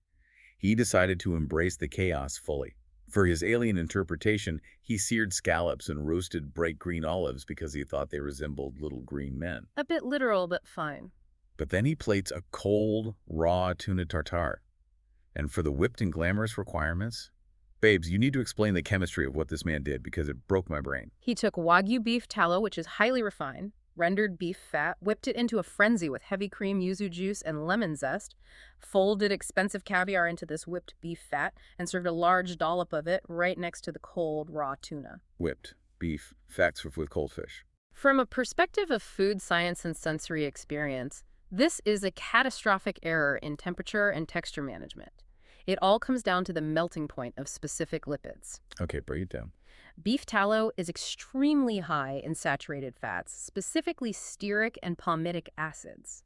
He decided to embrace the chaos fully. For his alien interpretation, he seared scallops and roasted bright green olives because he thought they resembled little green men.
A bit literal, but fine.
But then he plates a cold, raw tuna tartare. And for the whipped and glamorous requirements, babes, you need to explain the chemistry of what this man did because it broke my brain.
He took Wagyu beef tallow, which is highly refined, rendered beef fat, whipped it into a frenzy with heavy cream, yuzu juice, and lemon zest, folded expensive caviar into this whipped beef fat, and served a large dollop of it right next to the cold, raw tuna.
Whipped beef, fats with cold fish.
From a perspective of food science and sensory experience, this is a catastrophic error in temperature and texture management. It all comes down to the melting point of specific lipids.
Okay, break it down.
Beef tallow is extremely high in saturated fats, specifically stearic and palmitic acids.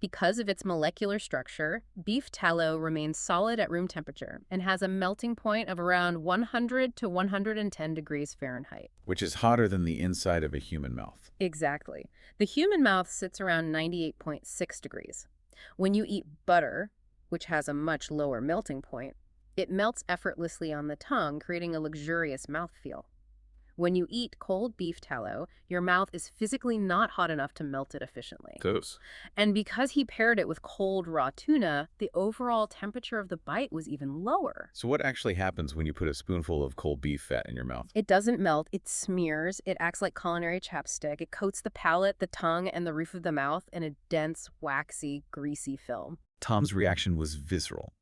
Because of its molecular structure, beef tallow remains solid at room temperature and has a melting point of around 100 to 110 degrees Fahrenheit.
Which is hotter than the inside of a human mouth.
Exactly. The human mouth sits around 98.6 degrees. When you eat butter, which has a much lower melting point, it melts effortlessly on the tongue, creating a luxurious mouthfeel. When you eat cold beef tallow, your mouth is physically not hot enough to melt it efficiently.
Those.
And because he paired it with cold raw tuna, the overall temperature of the bite was even lower.
So what actually happens when you put a spoonful of cold beef fat in your mouth?
It doesn't melt, it smears, it acts like culinary chapstick, it coats the palate, the tongue, and the roof of the mouth in a dense, waxy, greasy film.
Tom's reaction was visceral.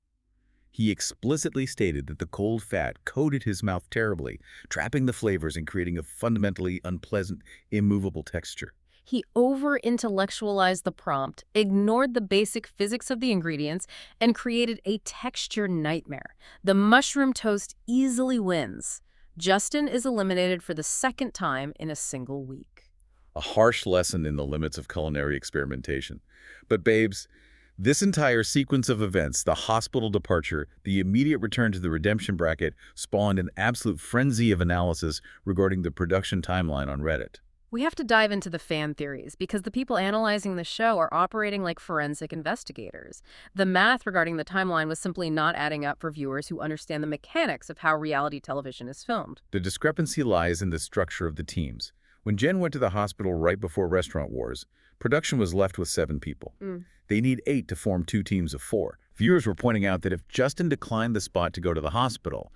He explicitly stated that the cold fat coated his mouth terribly, trapping the flavors and creating a fundamentally unpleasant, immovable texture.
He over-intellectualized the prompt, ignored the basic physics of the ingredients, and created a texture nightmare. The mushroom toast easily wins. Justin is eliminated for the 2nd time in a single week.
A harsh lesson in the limits of culinary experimentation. But babes, this entire sequence of events, the hospital departure, the immediate return to the redemption bracket, spawned an absolute frenzy of analysis regarding the production timeline on Reddit.
We have to dive into the fan theories because the people analyzing the show are operating like forensic investigators. The math regarding the timeline was simply not adding up for viewers who understand the mechanics of how reality television is filmed.
The discrepancy lies in the structure of the teams. When Jen went to the hospital right before Restaurant Wars, production was left with 7 people. They need 8 to form 2 teams of 4. Viewers were pointing out that if Justin declined the spot to go to the hospital,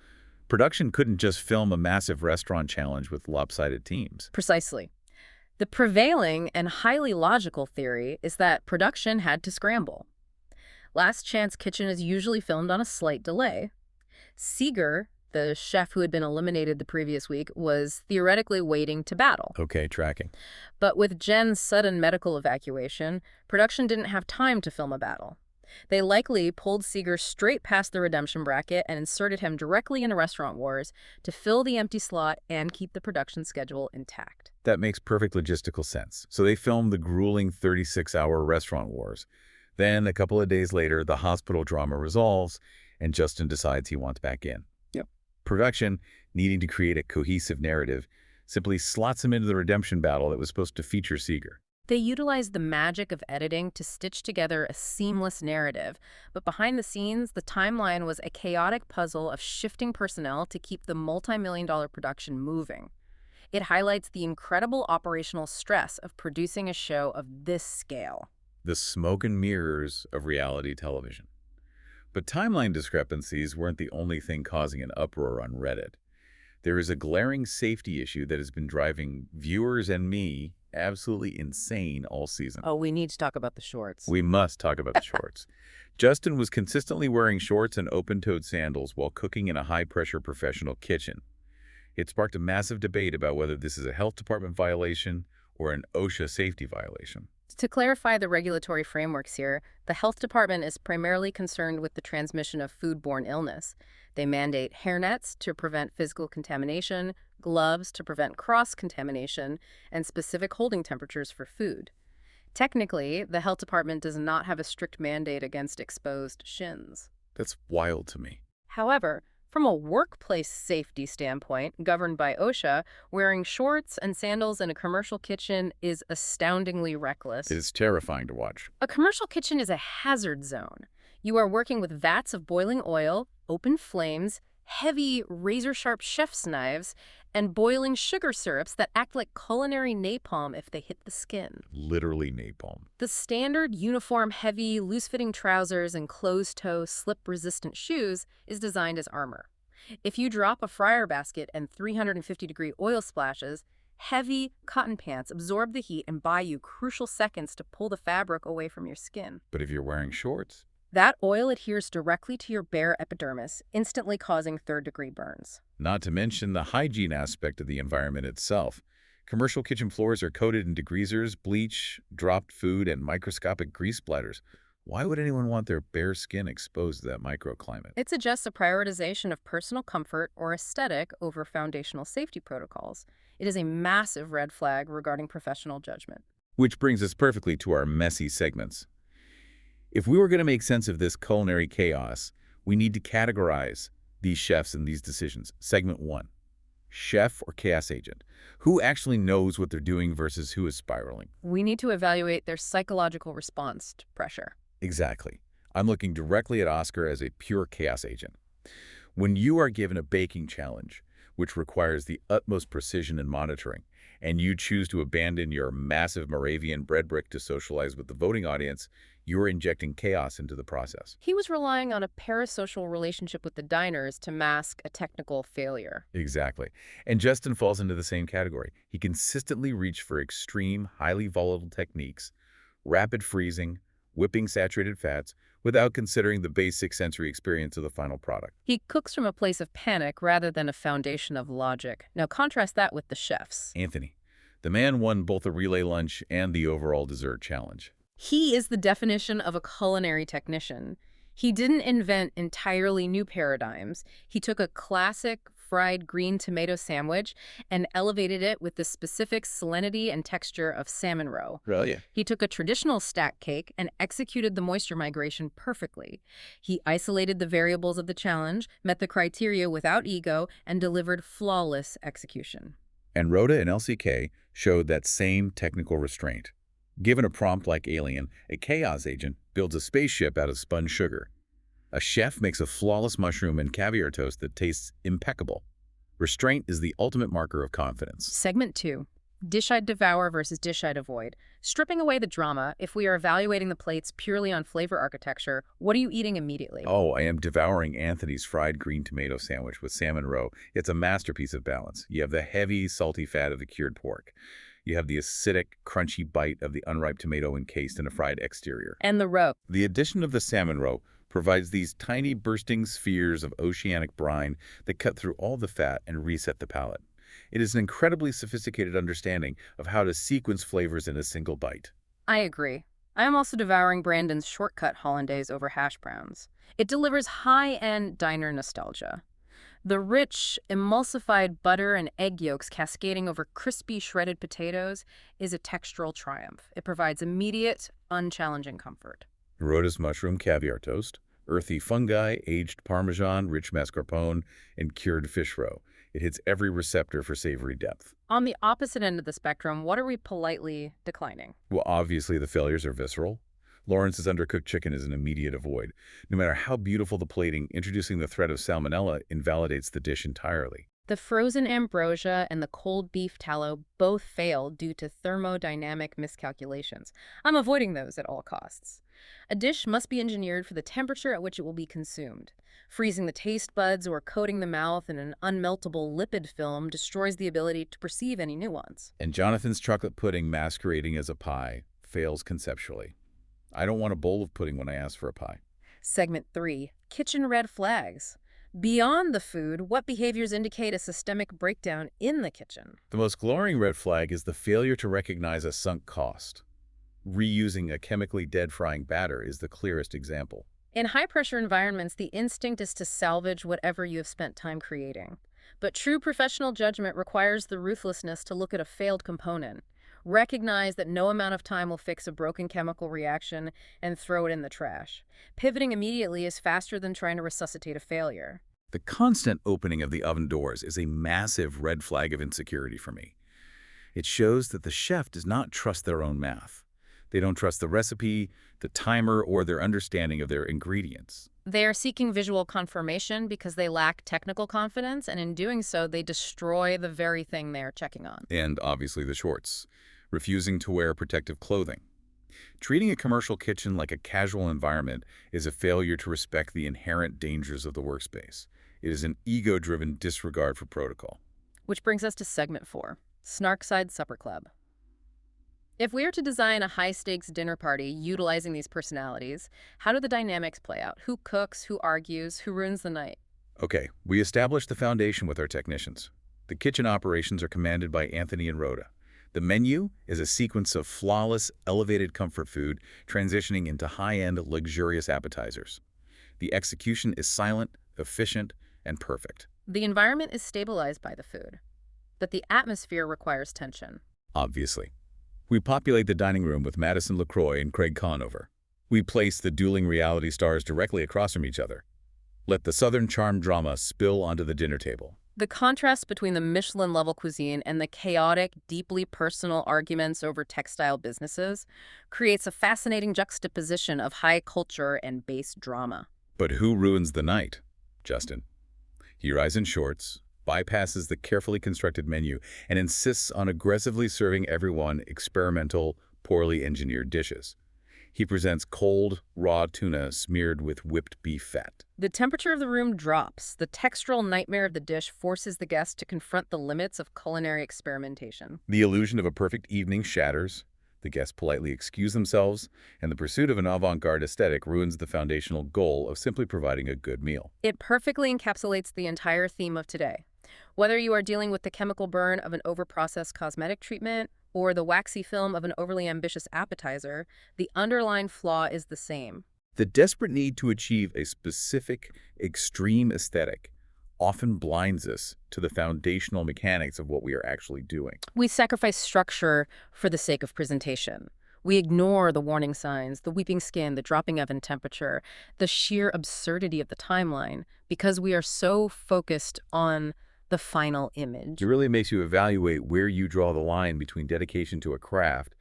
production couldn't just film a massive restaurant challenge with lopsided teams.
Precisely. The prevailing and highly logical theory is that production had to scramble. Last Chance Kitchen is usually filmed on a slight delay. Seeger, the chef who had been eliminated the previous week, was theoretically waiting to battle.
Okay, tracking.
But with Jen's sudden medical evacuation, production didn't have time to film a battle. They likely pulled Seeger straight past the redemption bracket and inserted him directly into Restaurant Wars to fill the empty slot and keep the production schedule intact.
That makes perfect logistical sense. So they filmed the grueling 36-hour Restaurant Wars. Then, a couple of days later, the hospital drama resolves, and Justin decides he wants back in.
Yep.
Production, needing to create a cohesive narrative, simply slots him into the redemption battle that was supposed to feature Seeger.
They utilized the magic of editing to stitch together a seamless narrative, but behind the scenes, the timeline was a chaotic puzzle of shifting personnel to keep the multi-million-dollar production moving. It highlights the incredible operational stress of producing a show of this scale.
The smoke and mirrors of reality television. But timeline discrepancies weren't the only thing causing an uproar on Reddit. There is a glaring safety issue that has been driving viewers and me absolutely insane all season.
Oh, we need to talk about the shorts.
We must talk about the shorts. Justin was consistently wearing shorts and open-toed sandals while cooking in a high-pressure professional kitchen. It sparked a massive debate about whether this is a health department violation or an OSHA safety violation.
To clarify the regulatory frameworks here, the health department is primarily concerned with the transmission of foodborne illness. They mandate hairnets to prevent physical contamination, gloves to prevent cross-contamination, and specific holding temperatures for food. Technically, the health department does not have a strict mandate against exposed shins.
That's wild to me.
However, from a workplace safety standpoint, governed by OSHA, wearing shorts and sandals in a commercial kitchen is astoundingly reckless.
It is terrifying to watch.
A commercial kitchen is a hazard zone. You are working with vats of boiling oil, open flames, heavy, razor-sharp chef's knives, and boiling sugar syrups that act like culinary napalm if they hit the skin.
Literally napalm.
The standard uniform heavy, loose-fitting trousers and closed-toe, slip-resistant shoes is designed as armor. If you drop a fryer basket and 350-degree oil splashes, heavy cotton pants absorb the heat and buy you crucial seconds to pull the fabric away from your skin.
But if you're wearing shorts?
That oil adheres directly to your bare epidermis, instantly causing third-degree burns.
Not to mention the hygiene aspect of the environment itself. Commercial kitchen floors are coated in degreasers, bleach, dropped food, and microscopic grease splatters. Why would anyone want their bare skin exposed to that microclimate?
It suggests a prioritization of personal comfort or aesthetic over foundational safety protocols. It is a massive red flag regarding professional judgment.
Which brings us perfectly to our messy segments. If we were going to make sense of this culinary chaos, we need to categorize these chefs and these decisions. Segment 1. Chef or chaos agent? Who actually knows what they're doing versus who is spiraling?
We need to evaluate their psychological response to pressure.
Exactly. I'm looking directly at Oscar as a pure chaos agent. When you are given a baking challenge, which requires the utmost precision and monitoring, and you choose to abandon your massive Moravian bread brick to socialize with the voting audience, you're injecting chaos into the process.
He was relying on a parasocial relationship with the diners to mask a technical failure.
Exactly. And Justin falls into the same category. He consistently reached for extreme, highly volatile techniques, rapid freezing, whipping saturated fats, without considering the basic sensory experience of the final product.
He cooks from a place of panic rather than a foundation of logic. Now contrast that with the chefs.
Anthony, the man won both a relay lunch and the overall dessert challenge.
He is the definition of a culinary technician. He didn't invent entirely new paradigms. He took a classic fried green tomato sandwich and elevated it with the specific salinity and texture of salmon roe.
Really?
He took a traditional stack cake and executed the moisture migration perfectly. He isolated the variables of the challenge, met the criteria without ego, and delivered flawless execution.
And Rhoda and LCK showed that same technical restraint. Given a prompt like Alien, a chaos agent builds a spaceship out of spun sugar. A chef makes a flawless mushroom and caviar toast that tastes impeccable. Restraint is the ultimate marker of confidence.
Segment 2. Dish I'd devour versus dish I'd avoid. Stripping away the drama, if we are evaluating the plates purely on flavor architecture, what are you eating immediately?
Oh, I am devouring Anthony's fried green tomato sandwich with salmon roe. It's a masterpiece of balance. You have the heavy, salty fat of the cured pork. You have the acidic, crunchy bite of the unripe tomato encased in a fried exterior.
And the roe.
The addition of the salmon roe provides these tiny bursting spheres of oceanic brine that cut through all the fat and reset the palate. It is an incredibly sophisticated understanding of how to sequence flavors in a single bite.
I agree. I am also devouring Brandon's shortcut hollandaise over hash browns. It delivers high-end diner nostalgia. The rich, emulsified butter and egg yolks cascading over crispy shredded potatoes is a textural triumph. It provides immediate, unchallenging comfort.
Rhoda's mushroom caviar toast, earthy fungi, aged parmesan, rich mascarpone, and cured fish roe. It hits every receptor for savory depth.
On the opposite end of the spectrum, what are we politely declining?
Well, obviously the failures are visceral. Lawrence's undercooked chicken is an immediate avoid. No matter how beautiful the plating, introducing the threat of salmonella invalidates the dish entirely.
The frozen ambrosia and the cold beef tallow both fail due to thermodynamic miscalculations. I'm avoiding those at all costs. A dish must be engineered for the temperature at which it will be consumed. Freezing the taste buds or coating the mouth in an unmeltable lipid film destroys the ability to perceive any nuance.
And Jonathan's chocolate pudding masquerading as a pie fails conceptually. I don't want a bowl of pudding when I ask for a pie.
Segment 3. Kitchen red flags. Beyond the food, what behaviors indicate a systemic breakdown in the kitchen?
The most glaring red flag is the failure to recognize a sunk cost. Reusing a chemically dead frying batter is the clearest example.
In high-pressure environments, the instinct is to salvage whatever you have spent time creating. But true professional judgment requires the ruthlessness to look at a failed component, recognize that no amount of time will fix a broken chemical reaction, and throw it in the trash. Pivoting immediately is faster than trying to resuscitate a failure.
The constant opening of the oven doors is a massive red flag of insecurity for me. It shows that the chef does not trust their own math. They don't trust the recipe, the timer, or their understanding of their ingredients.
They are seeking visual confirmation because they lack technical confidence, and in doing so, they destroy the very thing they are checking on.
And obviously the shorts. Refusing to wear protective clothing. Treating a commercial kitchen like a casual environment is a failure to respect the inherent dangers of the workspace. It is an ego-driven disregard for protocol.
Which brings us to segment 4, Snarkside Supper Club. If we are to design a high-stakes dinner party utilizing these personalities, how do the dynamics play out? Who cooks, who argues, who ruins the night?
Okay, we established the foundation with our technicians. The kitchen operations are commanded by Anthony and Rhoda. The menu is a sequence of flawless, elevated comfort food transitioning into high-end, luxurious appetizers. The execution is silent, efficient, and perfect.
The environment is stabilized by the food, but the atmosphere requires tension.
Obviously. We populate the dining room with Madison LaCroix and Craig Conover. We place the dueling reality stars directly across from each other. Let the Southern charm drama spill onto the dinner table.
The contrast between the Michelin-level cuisine and the chaotic, deeply personal arguments over textile businesses creates a fascinating juxtaposition of high culture and base drama.
But who ruins the night? Justin. He arrives in shorts, bypasses the carefully constructed menu, and insists on aggressively serving everyone experimental, poorly engineered dishes. He presents cold, raw tuna smeared with whipped beef fat.
The temperature of the room drops. The textural nightmare of the dish forces the guest to confront the limits of culinary experimentation.
The illusion of a perfect evening shatters. The guests politely excuse themselves, and the pursuit of an avant-garde aesthetic ruins the foundational goal of simply providing a good meal.
It perfectly encapsulates the entire theme of today. Whether you are dealing with the chemical burn of an over-processed cosmetic treatment or the waxy film of an overly ambitious appetizer, the underlying flaw is the same.
The desperate need to achieve a specific, extreme aesthetic often blinds us to the foundational mechanics of what we are actually doing.
We sacrifice structure for the sake of presentation. We ignore the warning signs, the weeping skin, the dropping oven temperature, the sheer absurdity of the timeline, because we are so focused on the final image.
It really makes you evaluate where you draw the line between dedication to a craft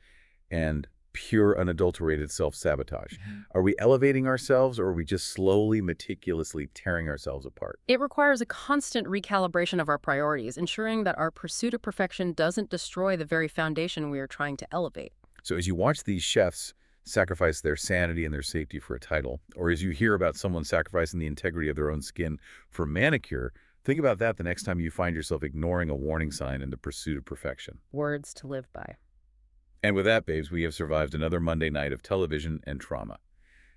and pure, unadulterated self-sabotage. Are we elevating ourselves, or are we just slowly, meticulously tearing ourselves apart?
It requires a constant recalibration of our priorities, ensuring that our pursuit of perfection doesn't destroy the very foundation we are trying to elevate.
So as you watch these chefs sacrifice their sanity and their safety for a title, or as you hear about someone sacrificing the integrity of their own skin for a manicure, think about that the next time you find yourself ignoring a warning sign in the pursuit of perfection.
Words to live by.
And with that, babes, we have survived another Monday night of television and trauma.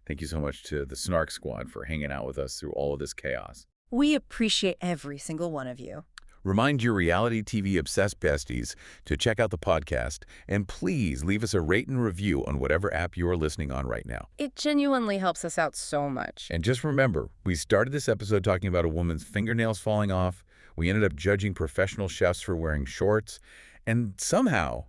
Thank you so much to the Snark Squad for hanging out with us through all of this chaos.
We appreciate every single one of you.
Remind your reality TV obsessed besties to check out the podcast, and please leave us a rate and review on whatever app you are listening on right now.
It genuinely helps us out so much.
And just remember, we started this episode talking about a woman's fingernails falling off. We ended up judging professional chefs for wearing shorts. And somehow,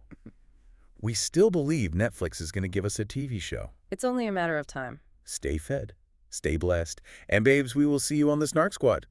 we still believe Netflix is going to give us a TV show.
It's only a matter of time.
Stay fed, stay blessed, and babes, we will see you on the Snark Squad.